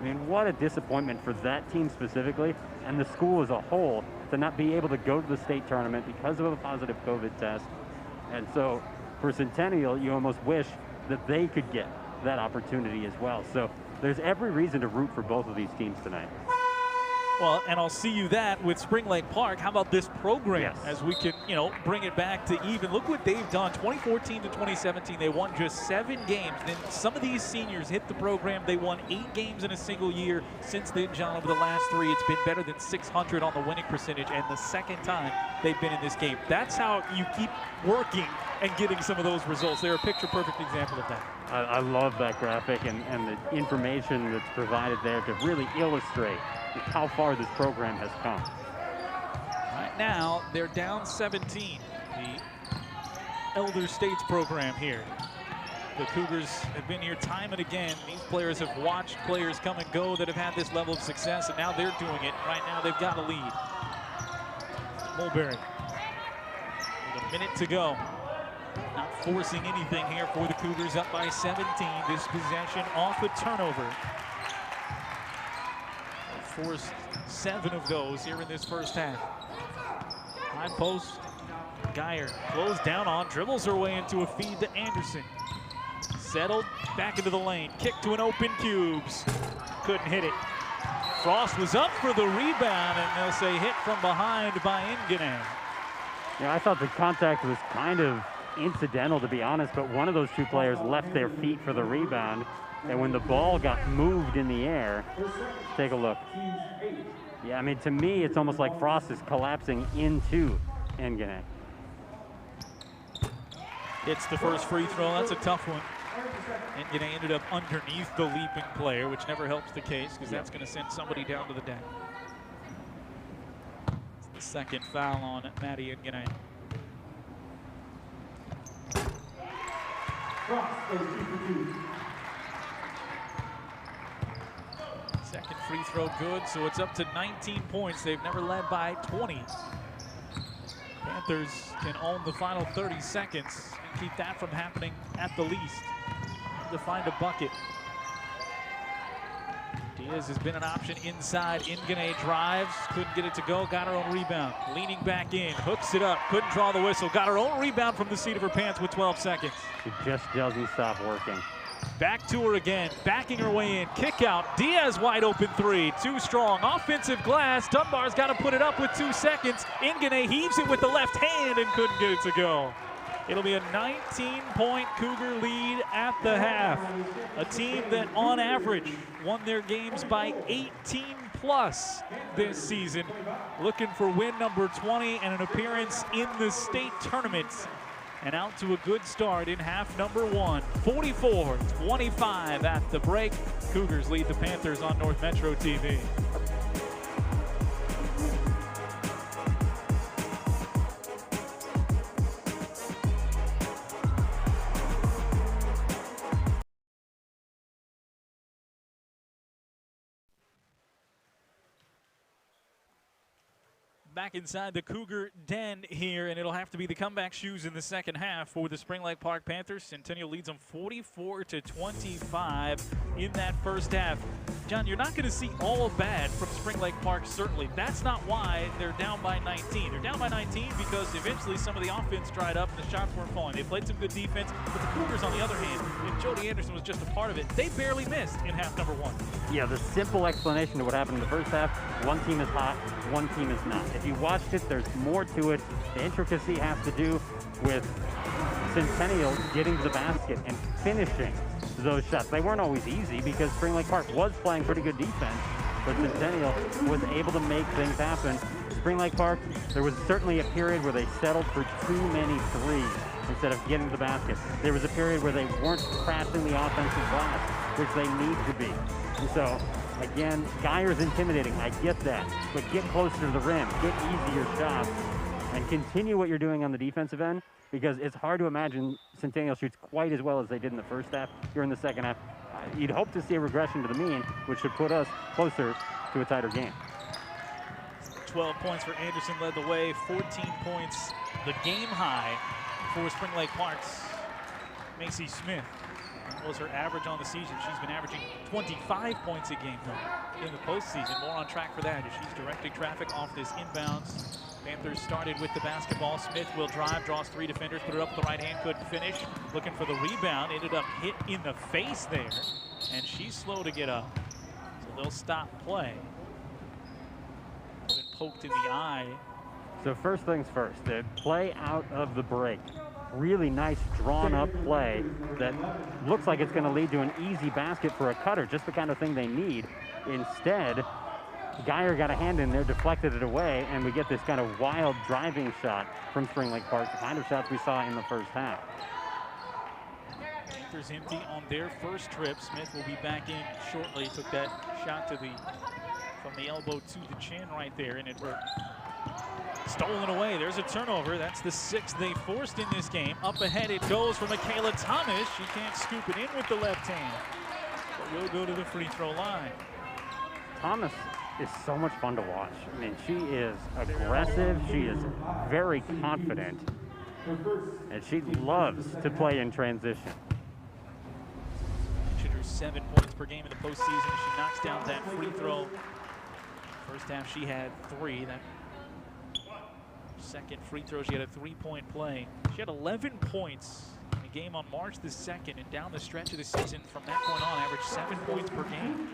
I mean, what a disappointment for that team specifically and the school as a whole to not be able to go to the state tournament because of a positive COVID test. And so for Centennial, you almost wish that they could get that opportunity as well. So there's every reason to root for both of these teams tonight. Well, and I'll see you that with Spring Lake Park. How about this program? Yes. As we can, you know, bring it back to even. Look what they've done. 2014 to 2017, they won just 7 games. Then some of these seniors hit the program. They won 8 games in a single year. Since then, John, over the last 3, it's been better than 600 on the winning percentage, and the second time they've been in this game. That's how you keep working and getting some of those results. They're a picture-perfect example of that. I love that graphic and the information that's provided there to really illustrate how far this program has come. Right now, they're down 17. The Elder States program here. The Cougars have been here time and again. These players have watched players come and go that have had this level of success, and now they're doing it. Right now, they've got a lead. Mulberry. With a minute to go. Not forcing anything here for the Cougars, up by 17. This possession off a turnover. Forced 7 of those here in this first half. High post, Geyer closed down on, dribbles her way into a feed to Anderson. Settled, back into the lane, kick to an open Cubes. Couldn't hit it. Frost was up for the rebound, and they'll say hit from behind by Engene. Yeah, I thought the contact was kind of incidental, to be honest, but one of those 2 players left their feet for the rebound. And when the ball got moved in the air, take a look. Yeah, I mean, to me, it's almost like Frost is collapsing into Engene. It's the first free throw. That's a tough one. Ngene ended up underneath the leaping player, which never helps the case because that's going to send somebody down to the deck. It's the second foul on Maddie Ngene. Second free throw good, so it's up to 19 points. They've never led by 20. Panthers can own the final 30 seconds and keep that from happening at the least. To find a bucket. Diaz has been an option inside. Ngene drives, couldn't get it to go, got her own rebound. Leaning back in, hooks it up, couldn't draw the whistle, got her own rebound from the seat of her pants with 12 seconds. It just doesn't stop working. Back to her again, backing her way in, kick out, Diaz wide open three, too strong, offensive glass, Dunbar's got to put it up with 2 seconds. Ngene heaves it with the left hand and couldn't get it to go. It'll be a 19-point Cougar lead at the half. A team that, on average, won their games by 18+ this season. Looking for win number 20 and an appearance in the state tournament. And out to a good start in half number 1. 44-25 at the break. Cougars lead the Panthers on North Metro TV. Back inside the Cougar den here, and it'll have to be the comeback shoes in the second half for the Spring Lake Park Panthers. Centennial leads them 44-25 in that first half. John, you're not going to see all bad from Spring Lake Park, certainly. That's not why they're down by 19. They're down by 19 because eventually some of the offense dried up and the shots weren't falling. They played some good defense, but the Cougars, on the other hand, if Jody Anderson was just a part of it, they barely missed in half number 1. Yeah, the simple explanation to what happened in the first half, one team is hot, one team is not. If you watched it, there's more to it. The intricacy has to do with Centennial getting to the basket and finishing those shots. They weren't always easy because Spring Lake Park was playing pretty good defense, but Centennial was able to make things happen. Spring Lake Park, there was certainly a period where they settled for too many threes instead of getting to the basket. There was a period where they weren't crashing the offensive glass, which they need to be. And so, again, Geyer's intimidating, I get that, but get closer to the rim, get easier shots, and continue what you're doing on the defensive end, because it's hard to imagine Centennial shoots quite as well as they did in the first half. Here in the second half, you'd hope to see a regression to the mean, which should put us closer to a tighter game. 12 points for Anderson led the way, 14 points, the game high for Spring Lake Park's Macy Smith. That was her average on the season. She's been averaging 25 points a game in the postseason. More on track for that as she's directing traffic off this inbounds. Panthers started with the basketball. Smith will drive, draws 3 defenders, put it up with the right hand, couldn't finish. Looking for the rebound, ended up hit in the face there, and she's slow to get up. So they'll stop play. Been poked in the eye. So first things first, the play out of the break. Really nice drawn up play that looks like it's going to lead to an easy basket for a cutter, just the kind of thing they need. Instead, Geyer got a hand in there, deflected it away, and we get this kind of wild driving shot from Spring Lake Park, the kind of shots we saw in the first half. Panthers empty on their first trip. Smith will be back in shortly. Took that shot to from the elbow to the chin right there, and it worked. Stolen away. There's a turnover. That's the 6th they forced in this game. Up ahead it goes for Michaela Thomas. She can't scoop it in with the left hand, but will go to the free throw line. Thomas is so much fun to watch. I mean, she is aggressive. She is very confident, and she loves to play in transition. Mentioned her 7 points per game in the postseason. She knocks down that free throw. First half she had 3. That second free throw, she had a 3-point play. She had 11 points in a game on March the 2nd, and down the stretch of the season from that point on, averaged 7 points per game.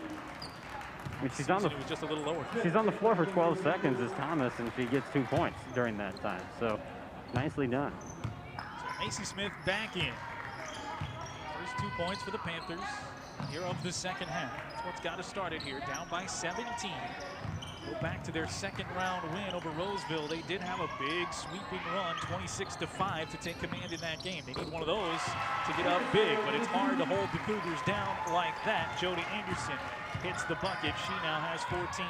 I mean, she's on the, it was just a little lower. She's on the floor for 12 seconds as Thomas, and she gets 2 points during that time. So nicely done. So Macy Smith back in. First 2 points for the Panthers here of the second half. That's what's got us started here, down by 17. Go back to their second round win over Roseville. They did have a big sweeping run, 26-5, to take command in that game. They need one of those to get up big, but it's hard to hold the Cougars down like that. Jody Anderson hits the bucket. She now has 14.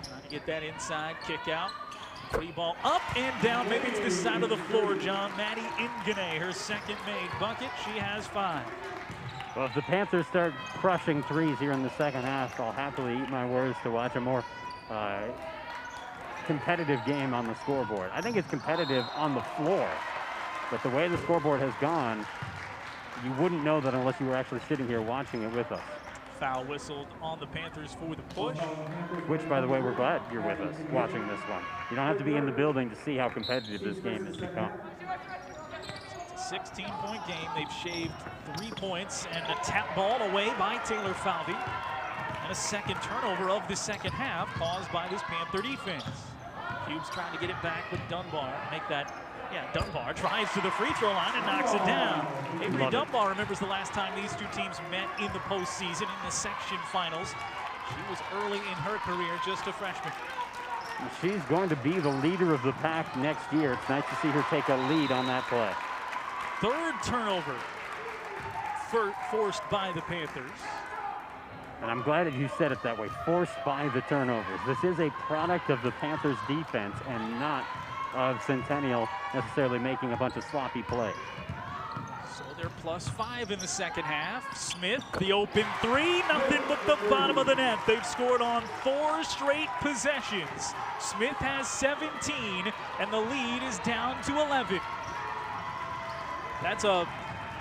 Trying to get that inside kick out. Free ball up and down, maybe it's the side of the floor, John. Maddie Ingene, her second made bucket. She has 5. Well, if the Panthers start crushing threes here in the second half, I'll happily eat my words to watch a more competitive game on the scoreboard. I think it's competitive on the floor, but the way the scoreboard has gone, you wouldn't know that unless you were actually sitting here watching it with us. Foul whistled on the Panthers for the push. Which, by the way, we're glad you're with us watching this one. You don't have to be in the building to see how competitive this game has become. It's a 16-point game. They've shaved 3 points and a tap ball away by Taylor Falvey. And a second turnover of the second half caused by this Panther defense. Cubes trying to get it back with Dunbar. Make that, Dunbar tries to the free throw line and knocks it down. Avery Dunbar remembers the last time these two teams met in the postseason in the section finals. She was early in her career, just a freshman. She's going to be the leader of the pack next year. It's nice to see her take a lead on that play. Third turnover forced by the Panthers. And I'm glad that you said it that way, forced by the turnovers. This is a product of the Panthers defense and not of Centennial necessarily making a bunch of sloppy plays. So they're +5 in the second half. Smith, the open 3, nothing but the bottom of the net. They've scored on 4 straight possessions. Smith has 17, and the lead is down to 11. That's a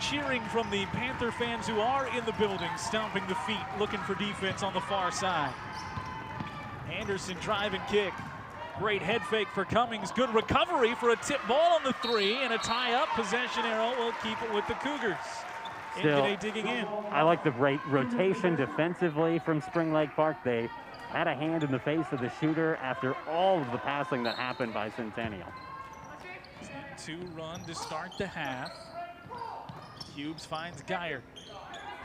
cheering from the Panther fans who are in the building, stomping the feet, looking for defense on the far side. Anderson drive and kick. Great head fake for Cummings. Good recovery for a tip ball on the 3, and a tie-up possession arrow will keep it with the Cougars. Ingene digging in. I like the rotation defensively from Spring Lake Park. They had a hand in the face of the shooter after all of the passing that happened by Centennial. 10-2 run to start the half. Cubes finds Geyer.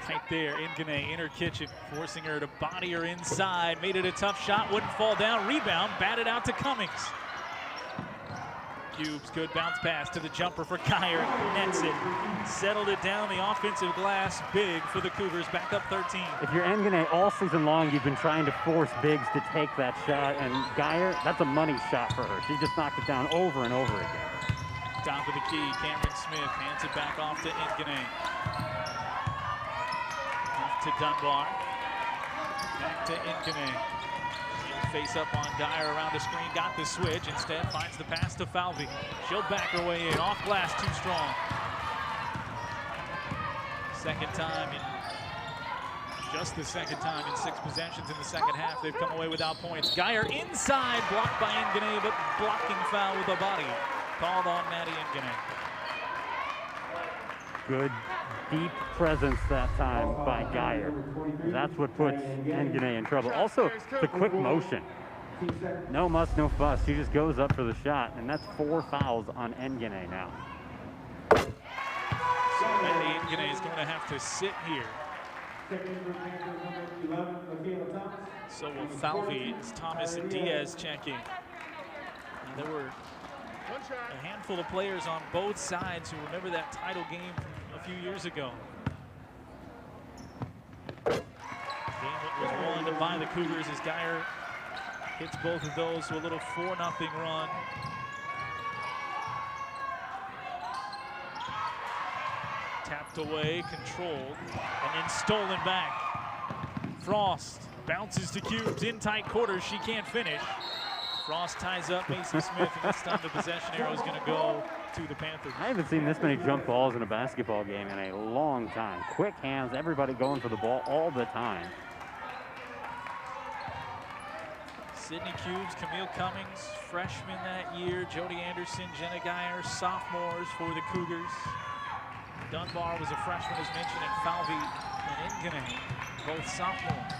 Right there, Ingene in her kitchen, forcing her to body her inside. Made it a tough shot, wouldn't fall down. Rebound, batted out to Cummings. Cubes, good bounce pass to the jumper for Geyer. Nets it. Settled it down the offensive glass. Big for the Cougars, back up 13. If you're Ingene, all season long, you've been trying to force bigs to take that shot. And Geyer, that's a money shot for her. She just knocked it down over and over again. Top of the key, Cameron Smith hands it back off to Ingene. To Dunbar, back to Ingene. Face up on Geyer around the screen, got the switch, instead finds the pass to Falvey. She'll back her way in, off glass, too strong. Second time just the second time in 6 possessions in the second half they've come away without points. Geyer inside, blocked by Ingene, but blocking foul with a body. Called on Maddie Ingene. Good deep presence that time by Geyer. That's what puts Ingene in trouble. Also, the quick motion. No muss, no fuss. She just goes up for the shot, and that's 4 fouls on Ingene now. So Maddie Ingene is going to have to sit here. So will Falvey, Thomas, and Diaz check in. Now, there were a handful of players on both sides who remember that title game from a few years ago. Game that was won by the Cougars as Geyer hits both of those to a little 4-0 run. Tapped away, controlled, and then stolen back. Frost bounces to Cubes in tight quarters. She can't finish. Frost ties up Macy Smith, and this time the possession arrow is going to go to the Panthers. I haven't seen this many jump balls in a basketball game in a long time. Quick hands, everybody going for the ball all the time. Sydney Cubes, Camille Cummings, freshman that year. Jody Anderson, Jenna Geyer, sophomores for the Cougars. Dunbar was a freshman, as mentioned, and Falvey and Ingene, both sophomores,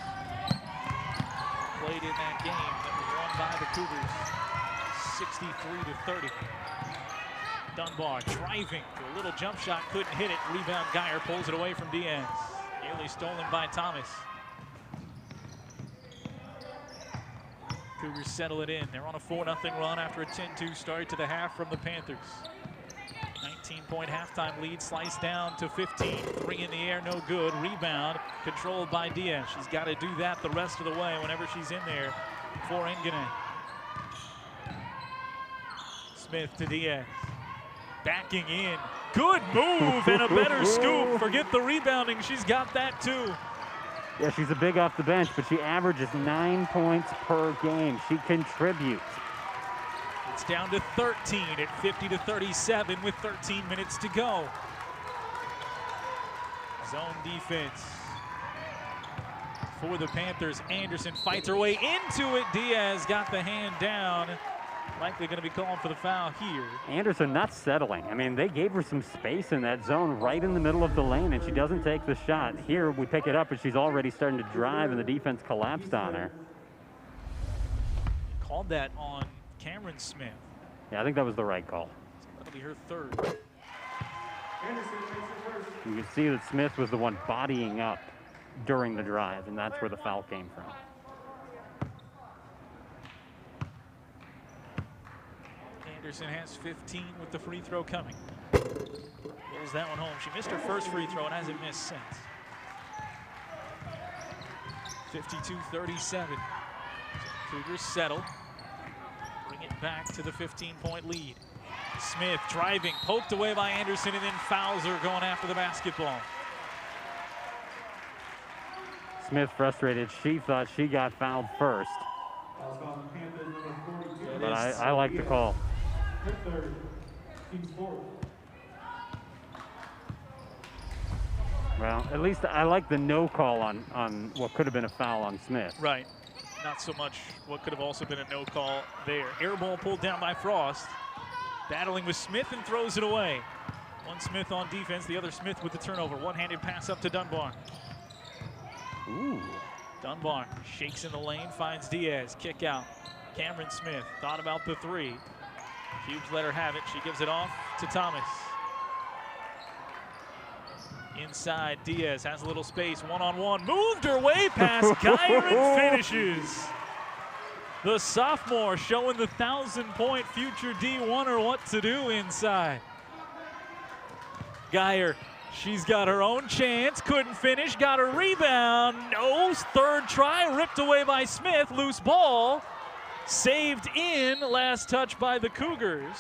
played in that game that was won by the Cougars, 63-30. Dunbar driving for a little jump shot, couldn't hit it. Rebound, Geyer pulls it away from Diaz. Nearly stolen by Thomas. Cougars settle it in. They're on a 4-0 run after a 10-2 start to the half from the Panthers. 19-point halftime lead, sliced down to 15. 3 in the air, no good. Rebound controlled by Diaz. She's got to do that the rest of the way whenever she's in there for Ngene. Smith to Diaz. Backing in. Good move and a better scoop. Forget the rebounding. She's got that too. Yeah, she's a big off the bench, but she averages 9 points per game. She contributes. It's down to 13 at 50-37 with 13 minutes to go. Zone defense for the Panthers. Anderson fights her way into it. Diaz got the hand down. Likely going to be calling for the foul here. Anderson not settling. I mean, they gave her some space in that zone right in the middle of the lane, and she doesn't take the shot. Here, we pick it up, and she's already starting to drive, and the defense collapsed on her. Called that on Cameron Smith. Yeah, I think that was the right call. So that'll be her third. You can see that Smith was the one bodying up during the drive, and that's where the foul came from. Anderson has 15 with the free throw coming. Rolls that one home. She missed her first free throw and hasn't missed since. 52-37. Cougars settle. Bring it back to the 15-point lead. Smith driving, poked away by Anderson, and then fouls her going after the basketball. Smith frustrated. She thought she got fouled first. But I like the call. Well, at least I like the no call on what could have been a foul on Smith. Right. Not so much what could have also been a no call there. Air ball pulled down by Frost. Battling with Smith and throws it away. One Smith on defense, the other Smith with the turnover. One-handed pass up to Dunbar. Ooh. Dunbar shakes in the lane, finds Diaz. Kick out. Cameron Smith thought about the three. Hughes let her have it. She gives it off to Thomas. Inside, Diaz has a little space, one-on-one. Moved her way past Geyer and finishes. The sophomore showing the 1,000-point future D1er what to do inside. Geyer, she's got her own chance, couldn't finish, got a rebound. No, third try, ripped away by Smith, loose ball. Saved in, last touch by the Cougars.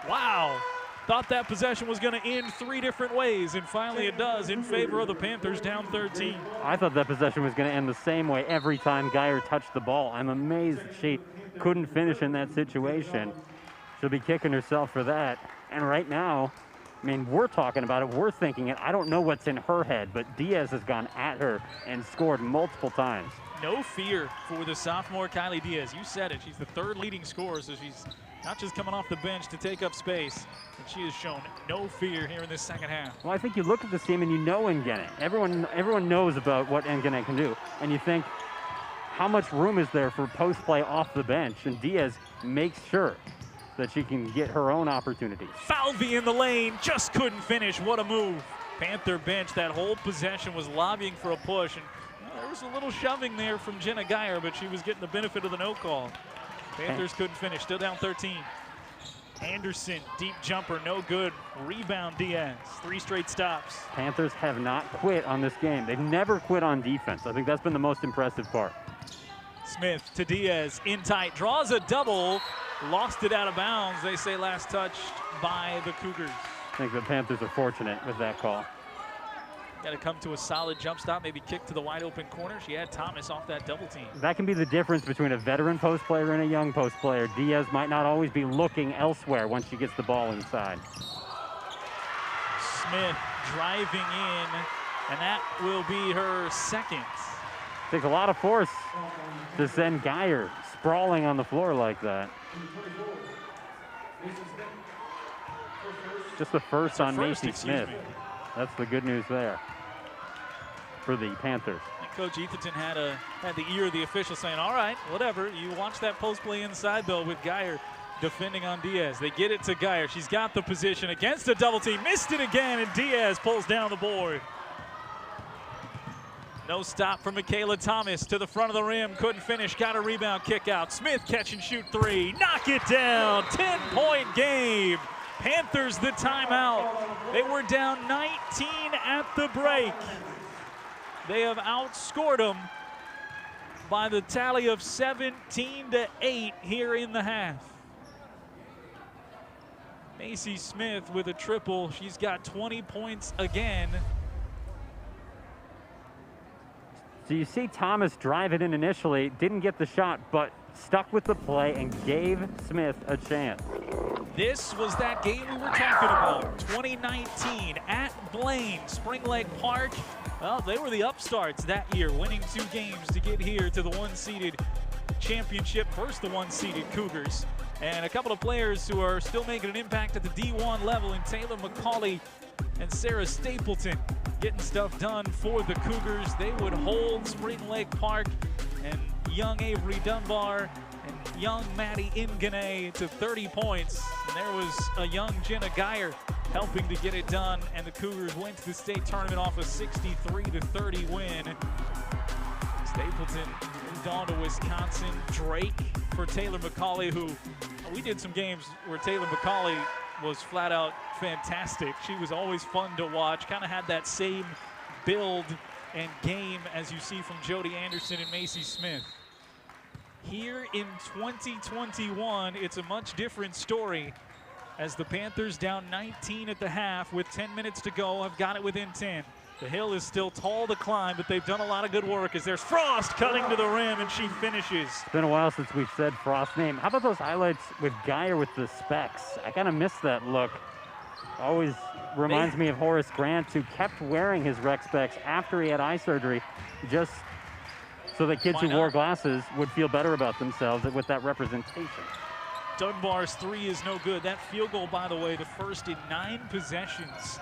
Wow. Thought that possession was going to end 3 different ways, and finally it does in favor of the Panthers, down 13. I thought that possession was going to end the same way every time Geyer touched the ball. I'm amazed that she couldn't finish in that situation. She'll be kicking herself for that. And right now, I mean, we're talking about it, we're thinking it. I don't know what's in her head, but Diaz has gone at her and scored multiple times. No fear for the sophomore Kylie Diaz. You said it, she's the 3rd leading scorer, so she's not just coming off the bench to take up space, and she has shown no fear here in this second half. Well, I think you look at this team and you know Ngene. Everyone knows about what Ngene can do, and you think, how much room is there for post play off the bench? And Diaz makes sure that she can get her own opportunities. Falvey in the lane, just couldn't finish. What a move. Panther bench, that whole possession was lobbying for a push, and there was a little shoving there from Jenna Geyer, but she was getting the benefit of the no call. Panthers couldn't finish, still down 13. Anderson, deep jumper, no good. Rebound Diaz, 3 straight stops. Panthers have not quit on this game. They've never quit on defense. I think that's been the most impressive part. Smith to Diaz, in tight, draws a double, lost it out of bounds. They say last touched by the Cougars. I think the Panthers are fortunate with that call. Got to come to a solid jump stop, maybe kick to the wide open corner. She had Thomas off that double team. That can be the difference between a veteran post player and a young post player. Diaz might not always be looking elsewhere once she gets the ball inside. Smith driving in, and that will be her second. Takes a lot of force to send Geyer sprawling on the floor like that. Just the first on Macy Smith. That's the good news there for the Panthers. And Coach Etherton had the ear of the official saying, all right, whatever. You watch that post play inside, though, with Geyer defending on Diaz. They get it to Geyer. She's got the position against a double team. Missed it again, and Diaz pulls down the board. No stop for Michaela Thomas to the front of the rim. Couldn't finish. Got a rebound, kick out. Smith catch and shoot three. Knock it down. 10-point game. Panthers the timeout. They were down 19 at the break. They have outscored them by the tally of 17-8 here in the half. Macy Smith with a triple. She's got 20 points again. So you see Thomas drive it in initially, didn't get the shot, but stuck with the play and gave Smith a chance. This was that game we were talking about, 2019 at Blaine, Spring Lake Park. Well, they were the upstarts that year, winning 2 games to get here to the one-seeded championship versus the one-seeded Cougars. And a couple of players who are still making an impact at the D1 level in Taylor McCauley and Sarah Stapleton getting stuff done for the Cougars. They would hold Spring Lake Park and young Avery Dunbar and young Maddie Ingane to 30 points. And there was a young Jenna Geyer helping to get it done, and the Cougars went to the state tournament off a 63-30 win. Stapleton moved on to Wisconsin. Drake for Taylor McCauley, who we did some games where Taylor McCauley was flat out fantastic. She was always fun to watch, kind of had that same build and game as you see from Jody Anderson and Macy Smith. Here in 2021, it's a much different story as the Panthers down 19 at the half with 10 minutes to go have got it within 10. The hill is still tall to climb, but they've done a lot of good work as there's Frost cutting to the rim and she finishes. It's been a while since we've said Frost's name. How about those highlights with Geyer with the specs? I kind of miss that look. Always reminds me of Horace Grant, who kept wearing his rec specs after he had eye surgery, just so that kids who wore glasses would feel better about themselves with that representation. Dunbar's three is no good. That field goal, by the way, the first in 9 possessions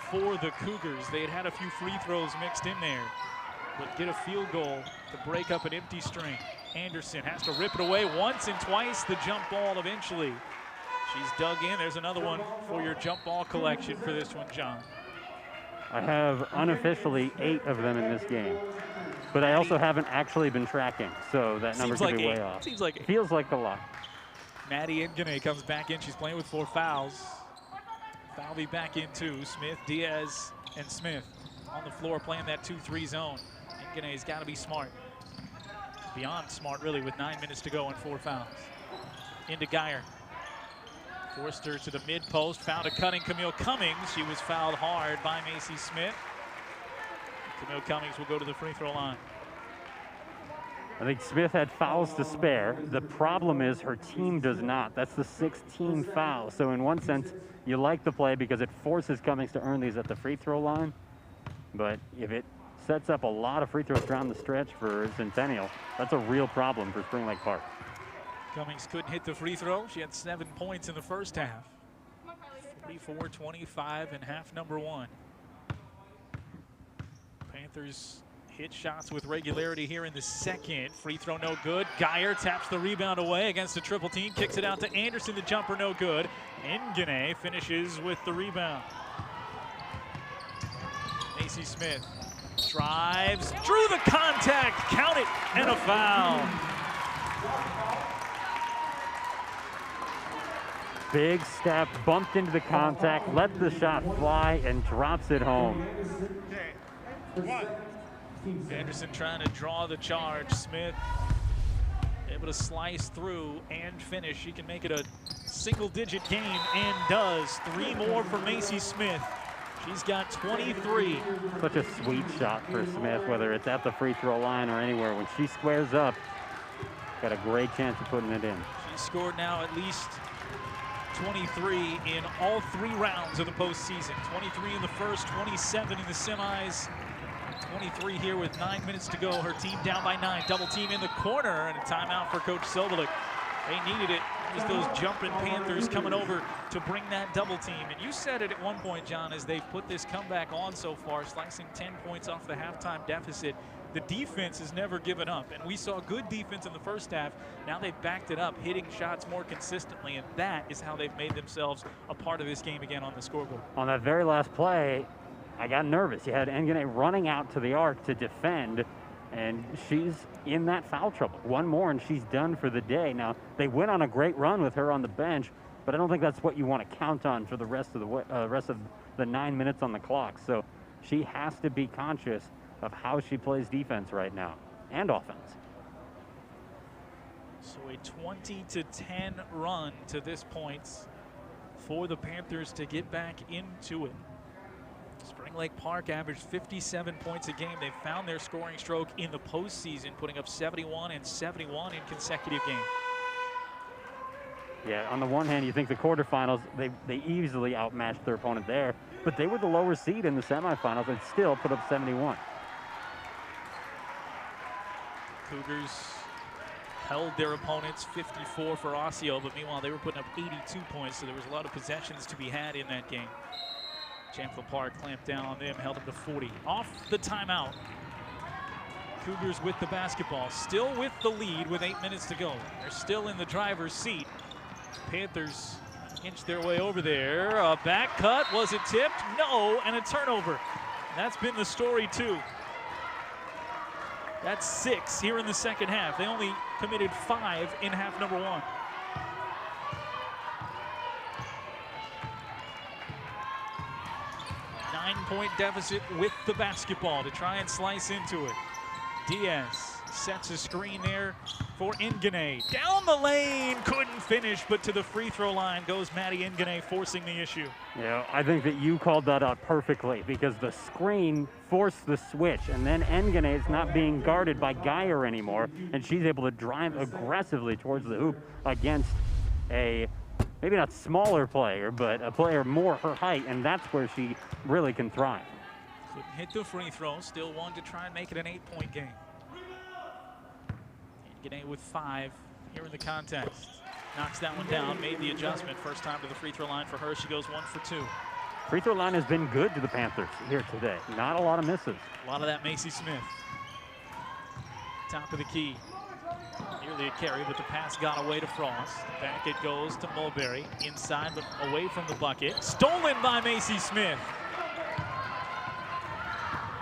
for the Cougars. They had a few free throws mixed in there, but get a field goal to break up an empty string. Anderson has to rip it away once and twice. The jump ball eventually. She's dug in. There's another one for your jump ball collection for this one, John. I have unofficially 8 of them in this game, but I also haven't actually been tracking, so that number could be way off. Seems like 8. Feels like a lot. Maddie Ingane comes back in. She's playing with 4 fouls. Falvey back in 2. Smith, Diaz, and Smith on the floor playing that 2-3 zone. Ingane's got to be smart. Beyond smart, really, with 9 minutes to go and 4 fouls. Into Geyer. Forced her to the mid-post. Found a cutting Camille Cummings. She was fouled hard by Macy Smith. Camille Cummings will go to the free throw line. I think Smith had fouls to spare. The problem is her team does not. That's the 16 foul. So in one sense, you like the play because it forces Cummings to earn these at the free throw line. But if it sets up a lot of free throws down the stretch for Centennial, that's a real problem for Spring Lake Park. Cummings couldn't hit the free throw. She had 7 points in the first half. 44-25 in half number 1. Panthers hit shots with regularity here in the second. Free throw no good. Geyer taps the rebound away against a triple team. Kicks it out to Anderson. The jumper no good. Ingane finishes with the rebound. Macy Smith drives, drew the contact, count it, and a foul. Big step, bumped into the contact, let the shot fly, and drops it home. Anderson trying to draw the charge. Smith able to slice through and finish. She can make it a single-digit game and does. 3 more for Macy Smith. She's got 23. Such a sweet shot for Smith, whether it's at the free throw line or anywhere. When she squares up, got a great chance of putting it in. She's scored now at least 23 in all 3 rounds of the postseason. 23 in the first, 27 in the semis. 23 here with 9 minutes to go. Her team down by 9. Double team in the corner and a timeout for Coach Sobolik. They needed it Just those jumping Panthers coming over to bring that double team. And you said it at one point, John, as they've put this comeback on so far, slicing 10 points off the halftime deficit. The defense has never given up, and we saw good defense in the first half. Now they've backed it up, hitting shots more consistently, and that is how they've made themselves a part of this game again on the scoreboard. On that very last play, I got nervous. You had Ngene running out to the arc to defend, and she's in that foul trouble. One more, and she's done for the day. Now, they went on a great run with her on the bench, but I don't think that's what you want to count on for the rest of the 9 minutes on the clock. So she has to be conscious of how she plays defense right now, and offense. So a 20-10 run to this point for the Panthers to get back into it. Spring Lake Park averaged 57 points a game. They've found their scoring stroke in the postseason, putting up 71 and 71 in consecutive games. Yeah, on the one hand, you think the quarterfinals, they easily outmatched their opponent there, but they were the lower seed in the semifinals and still put up 71. Cougars held their opponents 54 for Osseo, but meanwhile they were putting up 82 points, so there was a lot of possessions to be had in that game. Champlain Park clamped down on them, held them to 40. Off the timeout. Cougars with the basketball, still with the lead with 8 minutes to go. They're still in the driver's seat. Panthers inch their way over there. A back cut, was it tipped? No, and a turnover. That's been the story too. That's 6 here in the second half. They only committed 5 in half number 1. Nine-point deficit with the basketball to try and slice into it. Diaz sets a screen there for Ngene. Down the lane, couldn't finish, but to the free throw line goes Maddie Ngene, forcing the issue. Yeah, I think that you called that out perfectly because the screen forced the switch, and then Ngene is not being guarded by Geyer anymore, and she's able to drive aggressively towards the hoop against a maybe not smaller player, but a player more her height, and that's where she really can thrive. Couldn't hit the free throw, still wanted to try and make it an 8-point game. Ngene with 5 here in the contest. Knocks that one down, made the adjustment. First time to the free throw line for her. She goes 1 for 2. Free throw line has been good to the Panthers here today. Not a lot of misses. A lot of that Macy Smith. Top of the key. Nearly a carry, but the pass got away to Frost. Back it goes to Mulberry. Inside, but away from the bucket. Stolen by Macy Smith.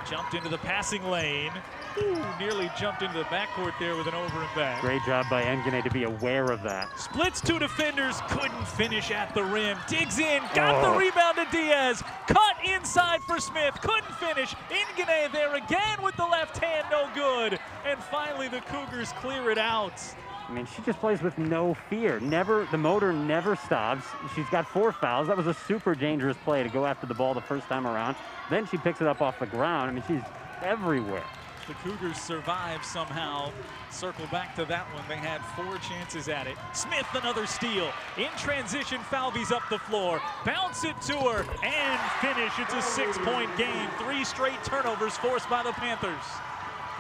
Jumped into the passing lane. Ooh, nearly jumped into the backcourt there with an over and back. Great job by Ngene to be aware of that. Splits 2 defenders, couldn't finish at the rim. Digs in, got the rebound to Diaz. Cut inside for Smith, couldn't finish. Ngene there again with the left hand, no good. And finally the Cougars clear it out. I mean, she just plays with no fear. The motor never stops. She's got 4 fouls. That was a super dangerous play to go after the ball the first time around. Then she picks it up off the ground. I mean, she's everywhere. The Cougars survive somehow. Circle back to that one. They had 4 chances at it. Smith, another steal. In transition, Falvey's up the floor. Bounce it to her and finish. It's a 6-point game. 3 straight turnovers forced by the Panthers.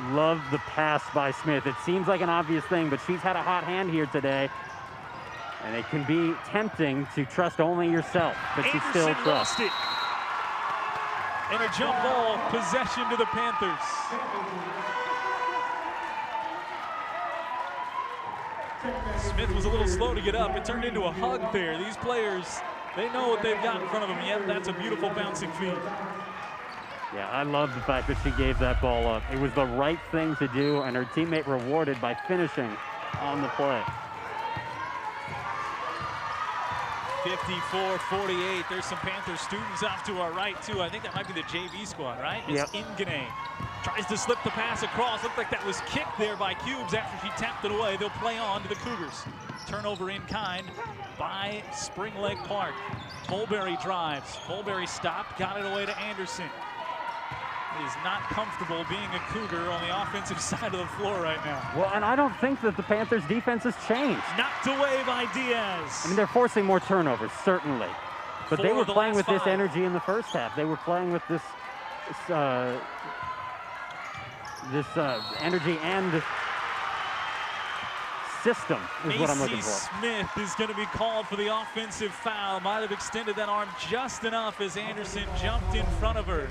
Love the pass by Smith. It seems like an obvious thing, but she's had a hot hand here today. And it can be tempting to trust only yourself, but she still trusts. Lost it. And a jump ball, possession to the Panthers. Smith was a little slow to get up. It turned into a hug there. These players, they know what they've got in front of them. Yep, that's a beautiful bouncing feed. Yeah, I love the fact that she gave that ball up. It was the right thing to do, and her teammate rewarded by finishing on the play. 54-48. There's some Panther students off to our right, too. I think that might be the JV squad, right? It's Ngene. Tries to slip the pass across. Looked like that was kicked there by Cubes after she tapped it away. They'll play on to the Cougars. Turnover in kind by Spring Lake Park. Mulberry drives. Mulberry stopped, got it away to Anderson. He is not comfortable being a Cougar on the offensive side of the floor right now. Well, and I don't think that the Panthers' defense has changed. Knocked away by Diaz. I mean, they're forcing more turnovers, certainly. But they were playing with this energy in the first half. They were playing with this energy and system is what I'm looking Macy for. Smith is going to be called for the offensive foul. Might have extended that arm just enough as Anderson jumped in front of her.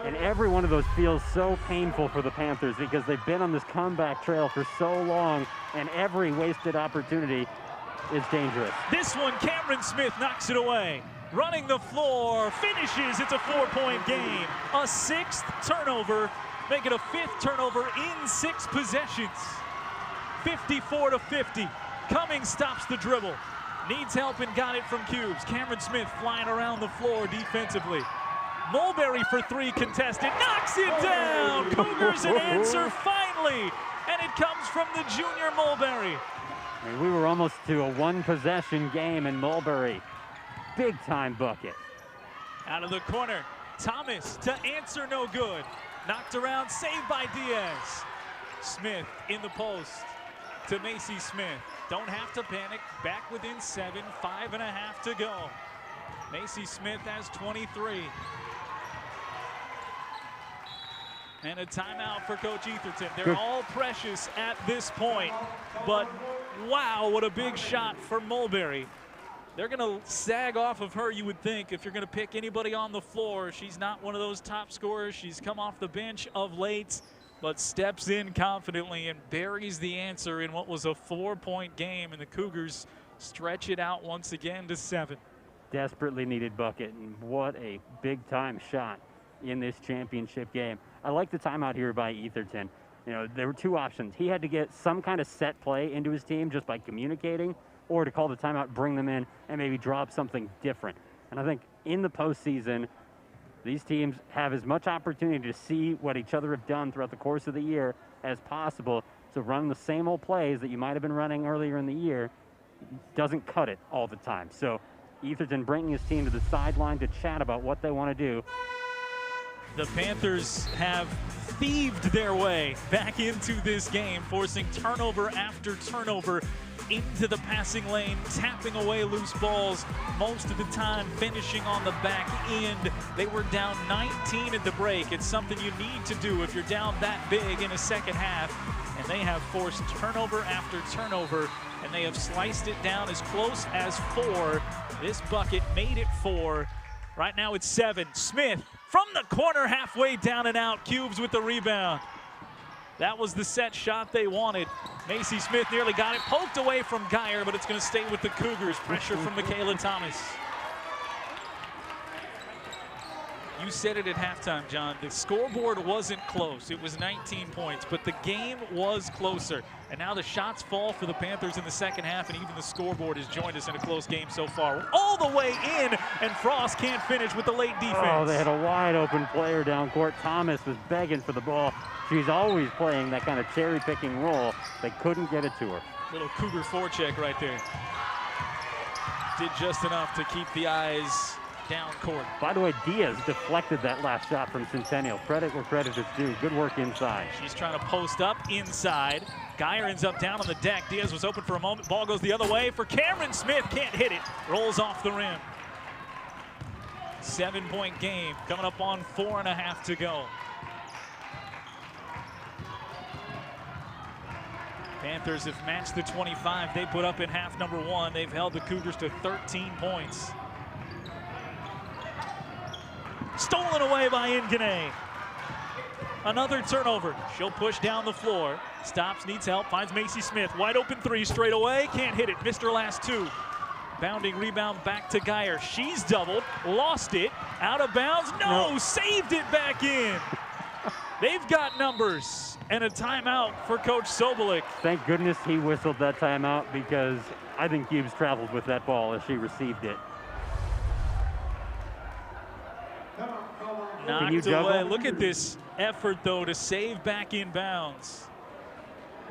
And every one of those feels so painful for the Panthers because they've been on this comeback trail for so long, and every wasted opportunity is dangerous. This one, Cameron Smith knocks it away. Running the floor, finishes, it's a 4-point game. A 6th turnover, make it a 5th turnover in 6 possessions. 54-50. Cummings stops the dribble. Needs help and got it from Cubes. Cameron Smith flying around the floor defensively. Mulberry for 3 contested, knocks it down. Cougars an answer finally, and it comes from the junior Mulberry. And we were almost to a 1-possession game, in Mulberry, big time bucket. Out of the corner, Thomas to answer, no good. Knocked around, saved by Diaz. Smith in the post to Macy Smith. Don't have to panic, back within 7, 5.5 to go. Macy Smith has 23. And a timeout for Coach Etherton. They're all precious at this point, but wow, what a big shot for Mulberry. They're gonna sag off of her, you would think, if you're gonna pick anybody on the floor. She's not one of those top scorers. She's come off the bench of late, but steps in confidently and buries the answer in what was a 4-point game, and the Cougars stretch it out once again to 7. Desperately needed bucket, and what a big time shot in this championship game. I like the timeout here by Etherton. You know, there were 2 options. He had to get some kind of set play into his team just by communicating, or to call the timeout, bring them in, and maybe drop something different. And I think in the postseason, these teams have as much opportunity to see what each other have done throughout the course of the year as possible. So running the same old plays that you might have been running earlier in the year doesn't cut it all the time. So Etherton bringing his team to the sideline to chat about what they want to do. The Panthers have thieved their way back into this game, forcing turnover after turnover into the passing lane, tapping away loose balls, most of the time finishing on the back end. They were down 19 at the break. It's something you need to do if you're down that big in a second half, and they have forced turnover after turnover, and they have sliced it down as close as 4. This bucket made it 4. Right now it's 7. Smith from the corner, halfway down and out. Cubes with the rebound. That was the set shot they wanted. Macy Smith nearly got it, poked away from Geyer, but it's going to stay with the Cougars. Pressure from Michaela Thomas. You said it at halftime, John. The scoreboard wasn't close. It was 19 points, but the game was closer. And now the shots fall for the Panthers in the second half, and even the scoreboard has joined us in a close game so far. All the way in, and Frost can't finish with the late defense. Oh, they had a wide open player down court. Thomas was begging for the ball. She's always playing that kind of cherry-picking role. They couldn't get it to her. Little Cougar forecheck right there. Did just enough to keep the eyes down court. By the way, Diaz deflected that last shot from Centennial. Credit where credit is due. Good work inside. She's trying to post up inside. Geyer ends up down on the deck. Diaz was open for a moment. Ball goes the other way for Cameron Smith. Can't hit it. Rolls off the rim. 7-point game coming up on 4.5 to go. Panthers have matched the 25 they put up in half number 1. They've held the Cougars to 13 points. Stolen away by Ngane. Another turnover. She'll push down the floor. Stops, needs help, finds Macy Smith. Wide open 3 straight away. Can't hit it. Missed her last 2. Bounding rebound back to Geyer. She's doubled, lost it, out of bounds. No, saved it back in. They've got numbers and a timeout for Coach Sobolik. Thank goodness he whistled that timeout, because I think Cubes traveled with that ball as she received it. Knocked away. Look at this effort, though, to save back in bounds.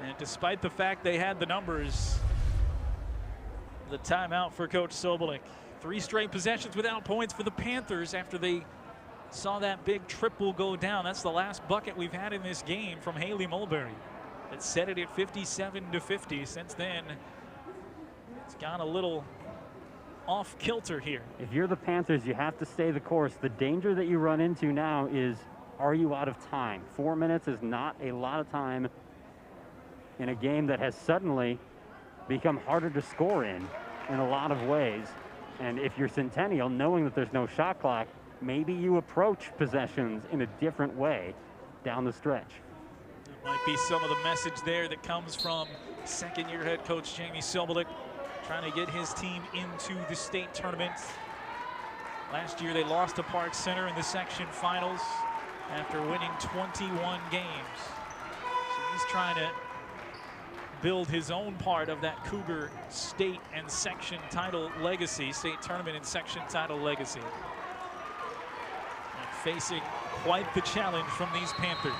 And despite the fact they had the numbers, the timeout for Coach Sobolik. 3 straight possessions without points for the Panthers after they saw that big triple go down. That's the last bucket we've had in this game from Haley Mulberry. That set it at 57-50. Since then, it's gone a little off kilter here. If you're the Panthers, you have to stay the course. The danger that you run into now is, are you out of time? 4 minutes is not a lot of time in a game that has suddenly become harder to score in a lot of ways. And if you're Centennial, knowing that there's no shot clock, maybe you approach possessions in a different way down the stretch. That might be some of the message there that comes from second-year head coach Jamie Sobolik, trying to get his team into the state tournament. Last year they lost to Park Center in the section finals after winning 21 games. So he's trying to build his own part of that Cougar state and section title legacy, state tournament and section title legacy. And facing quite the challenge from these Panthers.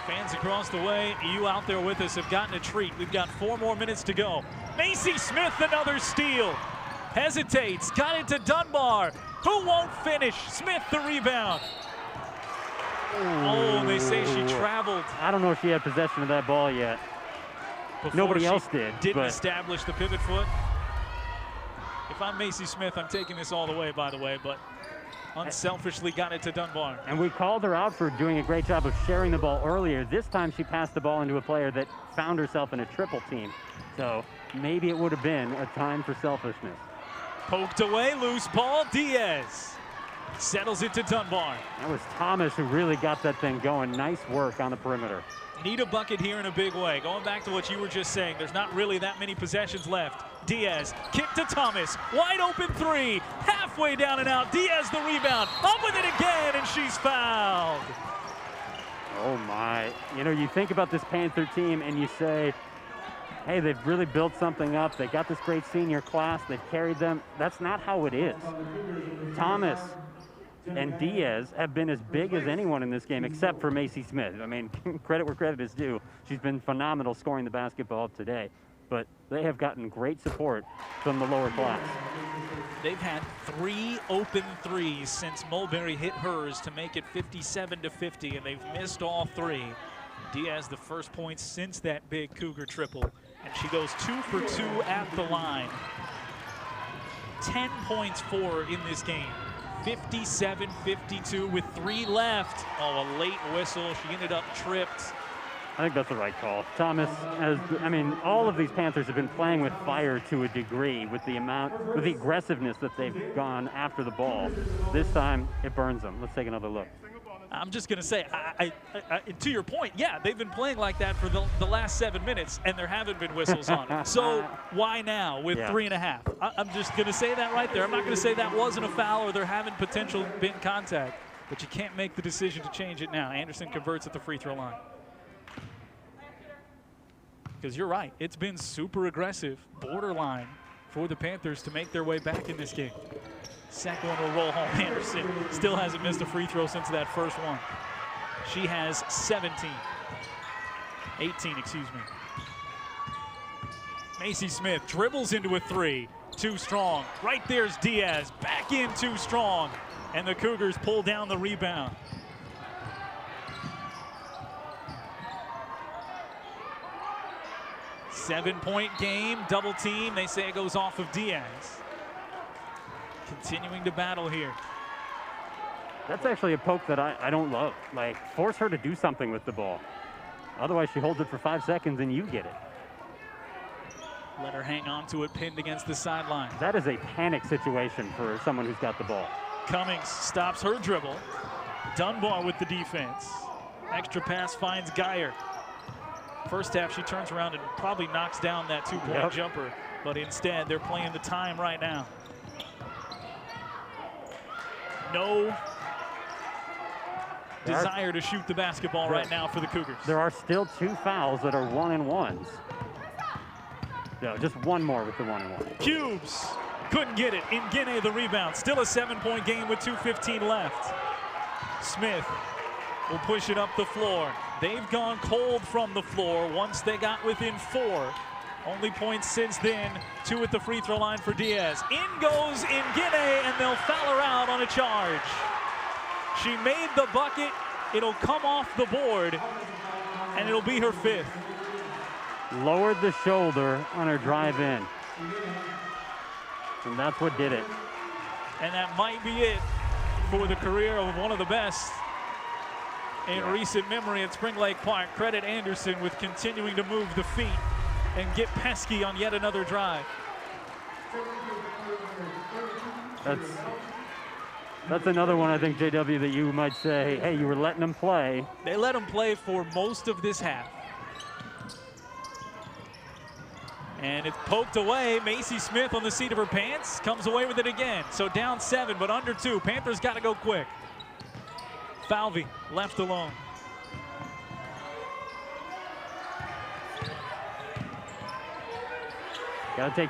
Fans across the way, you out there with us have gotten a treat. We've got 4 more minutes to go. Macy Smith, another steal. Hesitates, got it to Dunbar. Who won't finish? Smith, the rebound. Oh, they say she traveled. I don't know if she had possession of that ball yet. Nobody else did. Didn't establish the pivot foot. If I'm Macy Smith, I'm taking this all the way, by the way, but unselfishly got it to Dunbar. And we called her out for doing a great job of sharing the ball earlier. This time she passed the ball into a player that found herself in a triple team. So maybe it would have been a time for selfishness. Poked away, loose ball, Diaz settles it to Dunbar. That was Thomas who really got that thing going. Nice work on the perimeter. Need a bucket here in a big way. Going back to what you were just saying, there's not really that many possessions left. Diaz, kick to Thomas, wide open three, halfway down and out. Diaz the rebound, up with it again, and she's fouled. Oh my, you know, you think about this Panther team and you say, hey, they've really built something up. They got this great senior class, they've carried them. That's not how it is. Thomas and Diaz have been as big as anyone in this game except for Macy Smith. I mean, credit where credit is due. She's been phenomenal scoring the basketball today, but they have gotten great support from the lower class. They've had 3 open threes since Mulberry hit hers to make it 57-50, and they've missed all 3. Diaz the first points since that big Cougar triple, and she goes 2 for 2 at the line. 10 points for her in this game. 57-52 with 3 left. Oh, a late whistle. She ended up tripped. I think that's the right call. Thomas, I mean, all of these Panthers have been playing with fire to a degree with the aggressiveness that they've gone after the ball. This time, it burns them. Let's take another look. I'm just going to say, to your point, yeah, they've been playing like that for the last 7 minutes, and there haven't been whistles on it. So why now with 3.5? I'm just going to say that right there. I'm not going to say that wasn't a foul or there haven't potential been contact, but you can't make the decision to change it now. Anderson converts at the free throw line. Because you're right, it's been super aggressive, borderline for the Panthers to make their way back in this game. Second one will roll home. Anderson still hasn't missed a free throw since that first one. She has 18, excuse me. Macy Smith dribbles into a 3, too strong. Right there's Diaz, back in too strong. And the Cougars pull down the rebound. Seven-point game, double team. They say it goes off of Diaz. Continuing to battle here. That's actually a poke that I don't love. Like, force her to do something with the ball. Otherwise, she holds it for 5 seconds and you get it. Let her hang on to it, pinned against the sideline. That is a panic situation for someone who's got the ball. Cummings stops her dribble. Dunbar with the defense. Extra pass finds Geyer. First half, she turns around and probably knocks down that 2-point jumper, but instead, they're playing the time right now. No desire to shoot the basketball right now for the Cougars. There are still 2 fouls that are 1-and-1s. No, just one more with the 1-and-1. Cubes couldn't get it. Ingene the rebound. Still a 7-point game with 2:15 left. Smith will push it up the floor. They've gone cold from the floor once they got within 4. Only points since then, 2 at the free throw line for Diaz. In goes Ingene, and they'll foul her out on a charge. She made the bucket. It'll come off the board, and it'll be her 5th. Lowered the shoulder on her drive in. And that's what did it. And that might be it for the career of one of the best in recent memory at Spring Lake Park. Credit Anderson with continuing to move the feet and get pesky on yet another drive. That's another one, I think, JW, that you might say, hey, you were letting them play. They let them play for most of this half. And it's poked away. Macy Smith on the seat of her pants comes away with it again. So down 7, but under 2. Panthers got to go quick. Falvey left alone.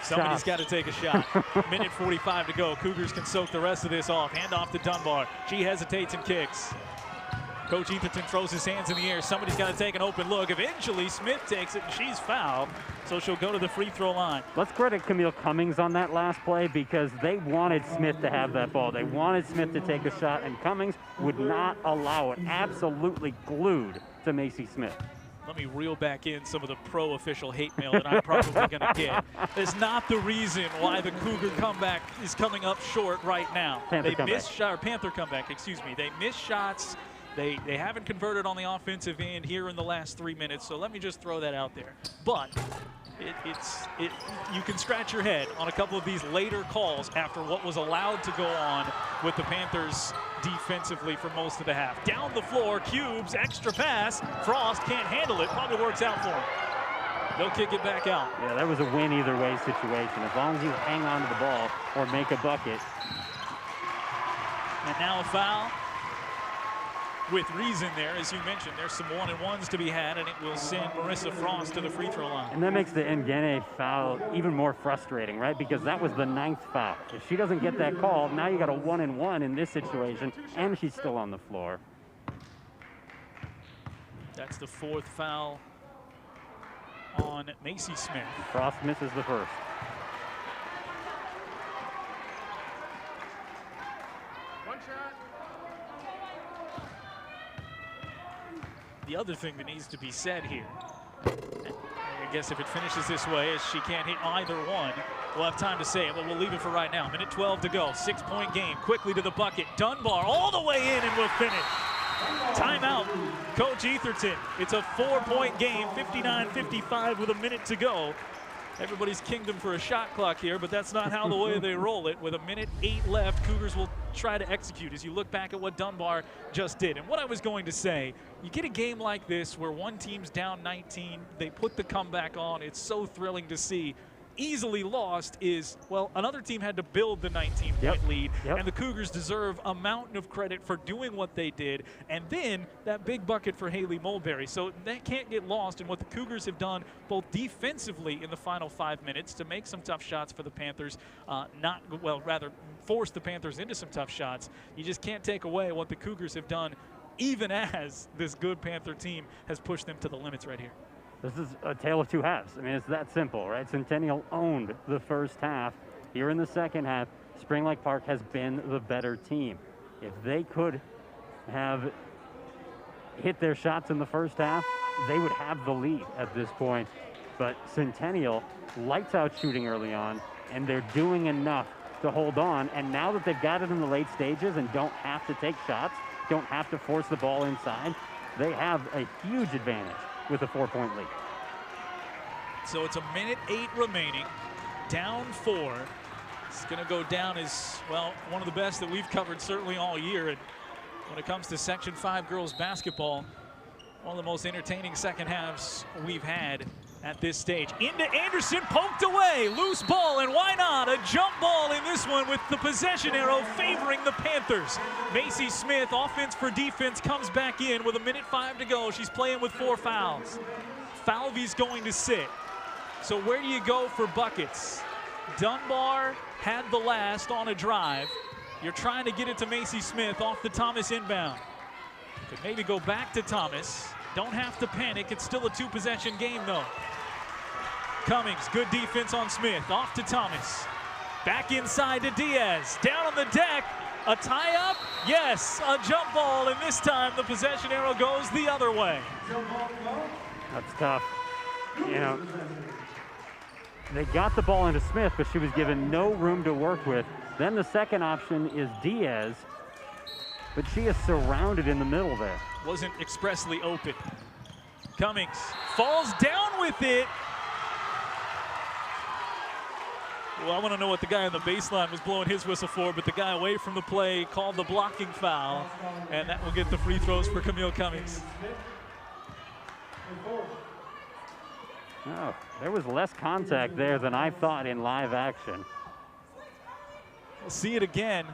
Somebody's got to take a shot. Minute 45 to go. Cougars can soak the rest of this off. Hand off to Dunbar. She hesitates and kicks. Coach Etherton throws his hands in the air. Somebody's got to take an open look. Eventually, Smith takes it, and she's fouled, so she'll go to the free throw line. Let's credit Camille Cummings on that last play because they wanted Smith to have that ball. They wanted Smith to take a shot, and Cummings would not allow it. Absolutely glued to Macy Smith. Let me reel back in some of the pro official hate mail that I'm probably going to get. It's not the reason why the Cougar comeback is coming up short right now. Panther comeback, excuse me. They miss shots. They haven't converted on the offensive end here in the last 3 minutes, so let me just throw that out there. But you can scratch your head on a couple of these later calls after what was allowed to go on with the Panthers defensively for most of the half. Down the floor, Cubes, extra pass. Frost can't handle it, probably works out for him. They'll kick it back out. Yeah, that was a win either way situation. As long as you hang on to the ball or make a bucket. And now a foul. With reason there, as you mentioned, there's some 1-and-1s to be had, and it will send Marissa Frost to the free throw line. And that makes the Ngene foul even more frustrating, right? Because that was the 9th foul. If she doesn't get that call, now you got a 1-and-1 in this situation, and she's still on the floor. That's the 4th foul on Macy Smith. Frost misses the first. The other thing that needs to be said here, I guess if it finishes this way, is she can't hit either one. We'll have time to say it, but we'll leave it for right now. Minute 12 to go, 6-point game, quickly to the bucket. Dunbar all the way in and we'll finish. Timeout, Coach Etherton. It's a 4-point game, 59-55 with a minute to go. Everybody's kingdom for a shot clock here, but that's not how the way they roll it. With a minute 8 left, Cougars will try to execute as you look back at what Dunbar just did. And what I was going to say, you get a game like this where one team's down 19, they put the comeback on, it's so thrilling to see. Easily lost is, well, another team had to build the 19-point lead, and the Cougars deserve a mountain of credit for doing what they did, and then that big bucket for Haley Mulberry. So that can't get lost in what the Cougars have done both defensively in the final 5 minutes to make some tough shots for the Panthers, rather force the Panthers into some tough shots. You just can't take away what the Cougars have done, even as this good Panther team has pushed them to the limits right here. This is a tale of two halves. I mean, it's that simple, right? Centennial owned the first half. Here in the second half, Spring Lake Park has been the better team. If they could have hit their shots in the first half, they would have the lead at this point. But Centennial lights out shooting early on, and they're doing enough to hold on. And now that they've got it in the late stages and don't have to take shots, don't have to force the ball inside, they have a huge advantage with a 4-point lead. So it's a minute 8 remaining, down 4. It's going to go down as, well, one of the best that we've covered certainly all year. And when it comes to Section 5 girls basketball, one of the most entertaining second halves we've had at this stage. Into Anderson, poked away, loose ball, and why not? A jump ball in this one with the possession arrow favoring the Panthers. Macy Smith, offense for defense, comes back in with a minute 5 to go. She's playing with 4 fouls. Falvey's going to sit. So where do you go for buckets? Dunbar had the last on a drive. You're trying to get it to Macy Smith off the Thomas inbound. Could maybe go back to Thomas. Don't have to panic. It's still a 2-possession game, though. Cummings, good defense on Smith. Off to Thomas. Back inside to Diaz. Down on the deck. A tie-up? Yes, a jump ball, and this time the possession arrow goes the other way. That's tough. You know, they got the ball into Smith, but she was given no room to work with. Then the second option is Diaz. but she is surrounded in the middle there. Wasn't expressly open. Cummings falls down with it. Well, I want to know what the guy on the baseline was blowing his whistle for, but the guy away from the play called the blocking foul, and that will get the free throws for Camille Cummings. Oh, there was less contact there than I thought in live action. We'll see it again.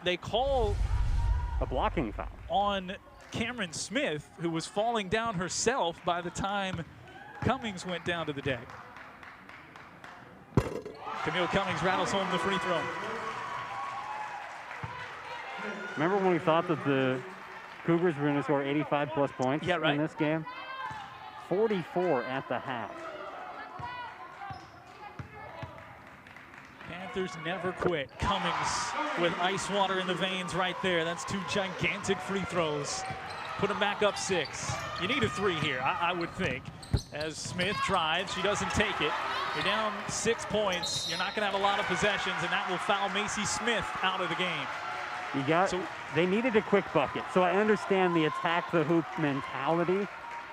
They call a blocking foul on Cameron Smith, who was falling down herself by the time Cummings went down to the deck. Camille Cummings rattles home the free throw. Remember when we thought that the Cougars were going to score 85-plus points in this game? 44 at the half. Panthers never quit. Cummings with ice water in the veins right there. That's 2 gigantic free throws. Put him back up 6. You need a 3 here, I would think. As Smith drives, she doesn't take it. You're down 6 points. You're not going to have a lot of possessions, and that will foul Macy Smith out of the game. They needed a quick bucket, so I understand the attack the hoop mentality,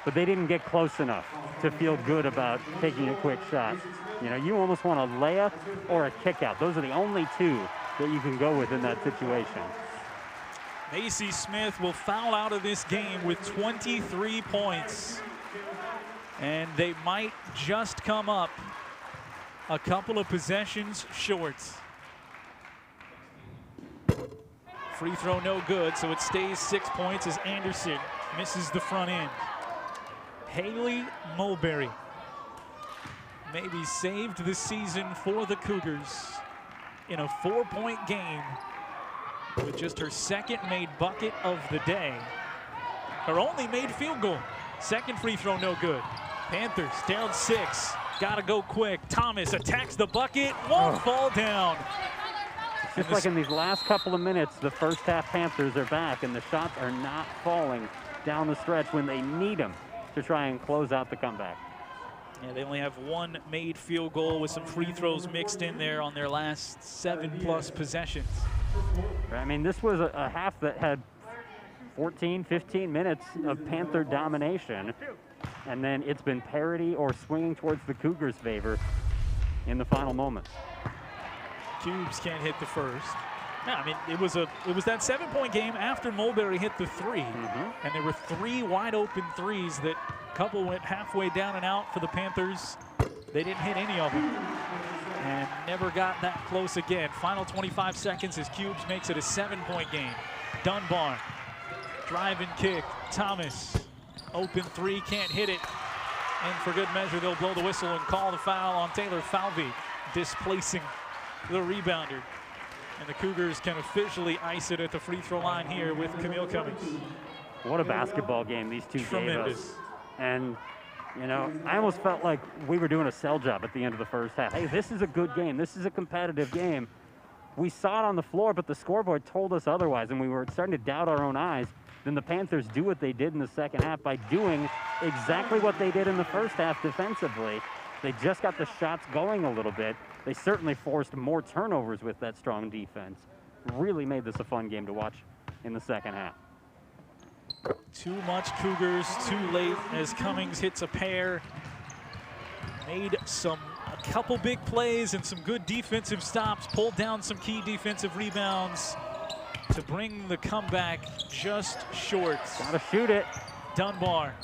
but they didn't get close enough to feel good about taking a quick shot. You know, you almost want a layup or a kick out. Those are the only 2 that you can go with in that situation. Macy Smith will foul out of this game with 23 points. And they might just come up a couple of possessions short. Free throw no good, so it stays 6 points as Anderson misses the front end. Haley Mulberry maybe saved the season for the Cougars in a 4-point game with just her 2nd made bucket of the day. Her only made field goal. 2nd free throw no good. Panthers down 6. Gotta go quick. Thomas attacks the bucket, won't fall down. Just like in these last couple of minutes, the first half Panthers are back, and the shots are not falling down the stretch when they need them to try and close out the comeback. Yeah, they only have 1 made field goal with some free throws mixed in there on their last 7+ possessions. I mean, this was a half that had 14, 15 minutes of Panther domination, and then it's been parity or swinging towards the Cougars' favor in the final moments. Cubes can't hit the first. Yeah, I mean, it was that 7-point game after Mulberry hit the 3, and there were 3 wide open threes that a couple went halfway down and out for the Panthers. They didn't hit any of them, and never got that close again. Final 25 seconds as Cubes makes it a 7-point game. Dunbar, drive and kick. Thomas, open 3, can't hit it. And for good measure, they'll blow the whistle and call the foul on Taylor Falvey, displacing the rebounder. And the Cougars can officially ice it at the free throw line here with Camille Cummings. What a basketball game these 2 gave us. And, you know, I almost felt like we were doing a sell job at the end of the first half. Hey, this is a good game. This is a competitive game. We saw it on the floor, but the scoreboard told us otherwise, and we were starting to doubt our own eyes. Then the Panthers do what they did in the second half by doing exactly what they did in the first half defensively. They just got the shots going a little bit. They certainly forced more turnovers with that strong defense. Really made this a fun game to watch in the second half. Too much Cougars, too late as Cummings hits a pair. Made a couple big plays and some good defensive stops, pulled down some key defensive rebounds to bring the comeback just short. Gotta shoot it. Dunbar.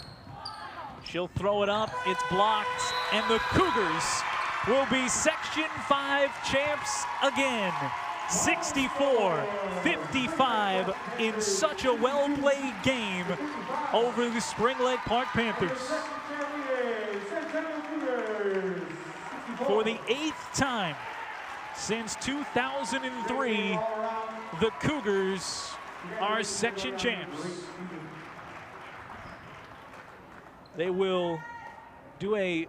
She'll throw it up, it's blocked, and the Cougars will be Section 5 champs again. 64-55 in such a well-played game over the Spring Lake Park Panthers. For the 8th time since 2003, the Cougars are section champs. They will do a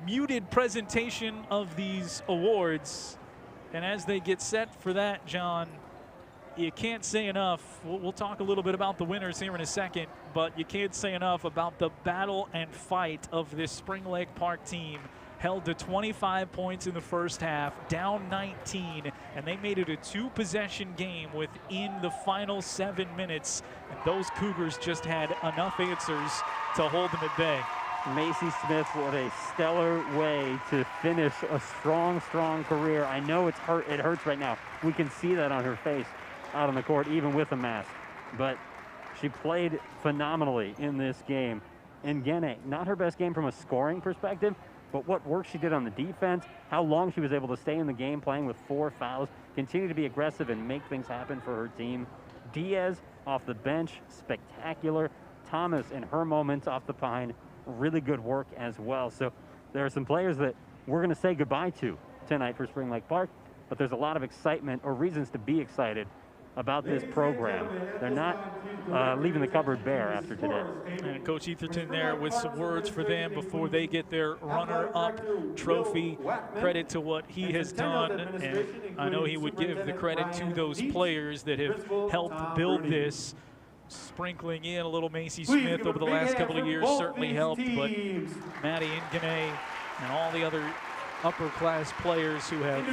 muted presentation of these awards, and as they get set for that, John, you can't say enough. We'll talk a little bit about the winners here in a second, but you can't say enough about the battle and fight of this Spring Lake Park team held to 25 points in the first half, down 19, and they made it a 2-possession game within the final 7 minutes. And those Cougars just had enough answers to hold them at bay. Macy Smith, what a stellar way to finish a strong, strong career. I know it hurts right now. We can see that on her face out on the court, even with a mask. But she played phenomenally in this game. And again, not her best game from a scoring perspective, but what work she did on the defense, how long she was able to stay in the game playing with 4 fouls, continue to be aggressive and make things happen for her team. Diaz off the bench, spectacular. Thomas in her moments off the pine, really good work as well. So there are some players that we're going to say goodbye to tonight for Spring Lake Park, but there's a lot of excitement or reasons to be excited about this program. They're not leaving the cupboard bare after today. And Coach Etherton there with some words for them before they get their runner-up trophy. Credit to what he has done, and I know he would give the credit to those players that have helped build this. Sprinkling in a little Macy Smith over the last couple of years certainly helped, but Maddie Ingane and all the other upper-class players who have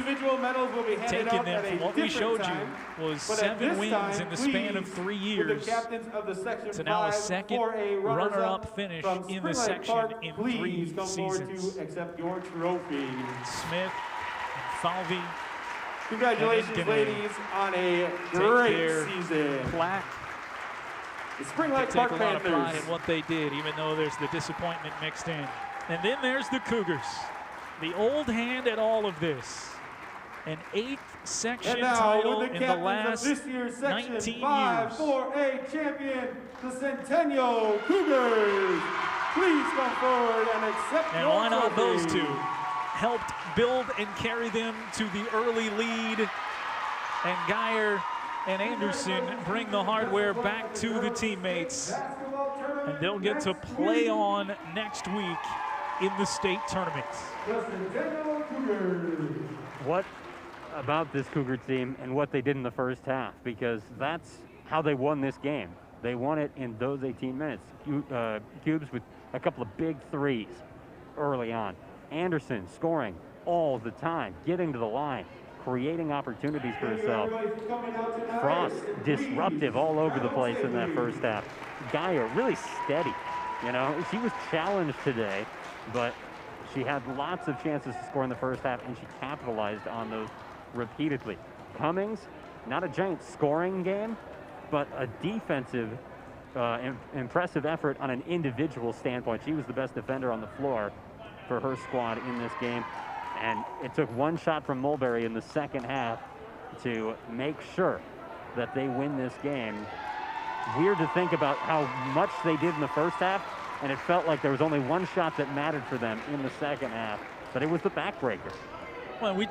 taken them from what we showed you was 7 wins in the span of 3 years to now a second runner-up finish in the section in 3 seasons. Smith and Falvey, congratulations, ladies, on a great season. Plaque. The Spring Lake Park Panthers. Take a lot of pride Panthers. in what they did, even though there's the disappointment mixed in. And then there's the Cougars. The old hand at all of this. An 8th section title in the last this year's 19 Section years. 5-4A champion, the Centennial Cougars. Please come forward and accept And your why not trophy. those two? Helped build and carry them to the early lead. And Geyer and Anderson bring the hardware back to the teammates. And they'll get to play on next week in the state tournament. What about this Cougar team and what they did in the first half? Because that's how they won this game. They won it in those 18 minutes. Cubes with a couple of big threes early on. Anderson scoring all the time, getting to the line, creating opportunities for herself. Frost disruptive all over the place in that first half. Geyer really steady. You know, she was challenged today, but she had lots of chances to score in the first half, and she capitalized on those repeatedly. Cummings, not a giant scoring game, but a defensive, impressive effort on an individual standpoint. She was the best defender on the floor for her squad in this game. And it took one shot from Mulberry in the second half to make sure that they win this game. Weird to think about how much they did in the first half, and it felt like there was only one shot that mattered for them in the second half, but it was the backbreaker. Well, we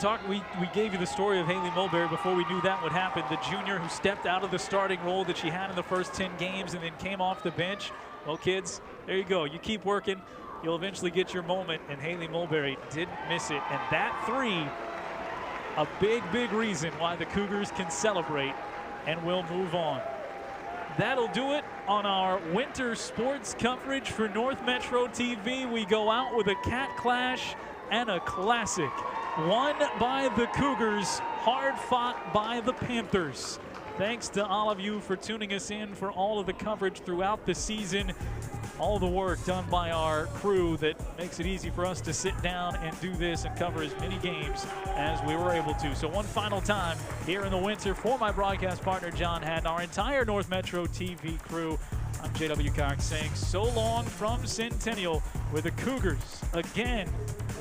gave you the story of Haley Mulberry before we knew that would happen. The junior who stepped out of the starting role that she had in the first 10 games and then came off the bench. Well, kids, there you go. You keep working. You'll eventually get your moment, and Haley Mulberry didn't miss it. And that three, a big, big reason why the Cougars can celebrate and will move on. That'll do it on our winter sports coverage for North Metro TV. We go out with a cat clash and a classic. Won by the Cougars, hard fought by the Panthers. Thanks to all of you for tuning us in for all of the coverage throughout the season. All the work done by our crew that makes it easy for us to sit down and do this and cover as many games as we were able to. So one final time here in the winter for my broadcast partner, John Haddon, our entire North Metro TV crew, I'm J.W. Cox saying so long from Centennial, where the Cougars again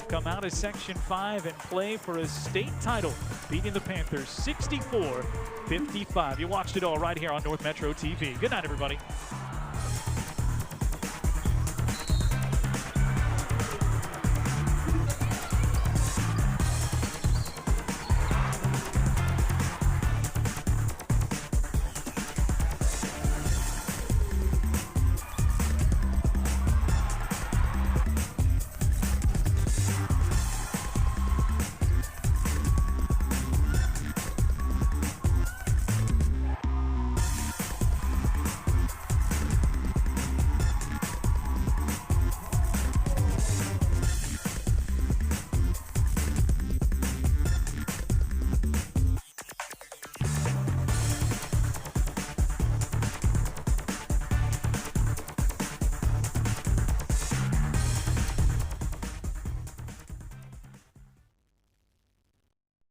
come out of Section 5 and play for a state title, beating the Panthers 64-55. You watched it all right here on North Metro TV. Good night, everybody.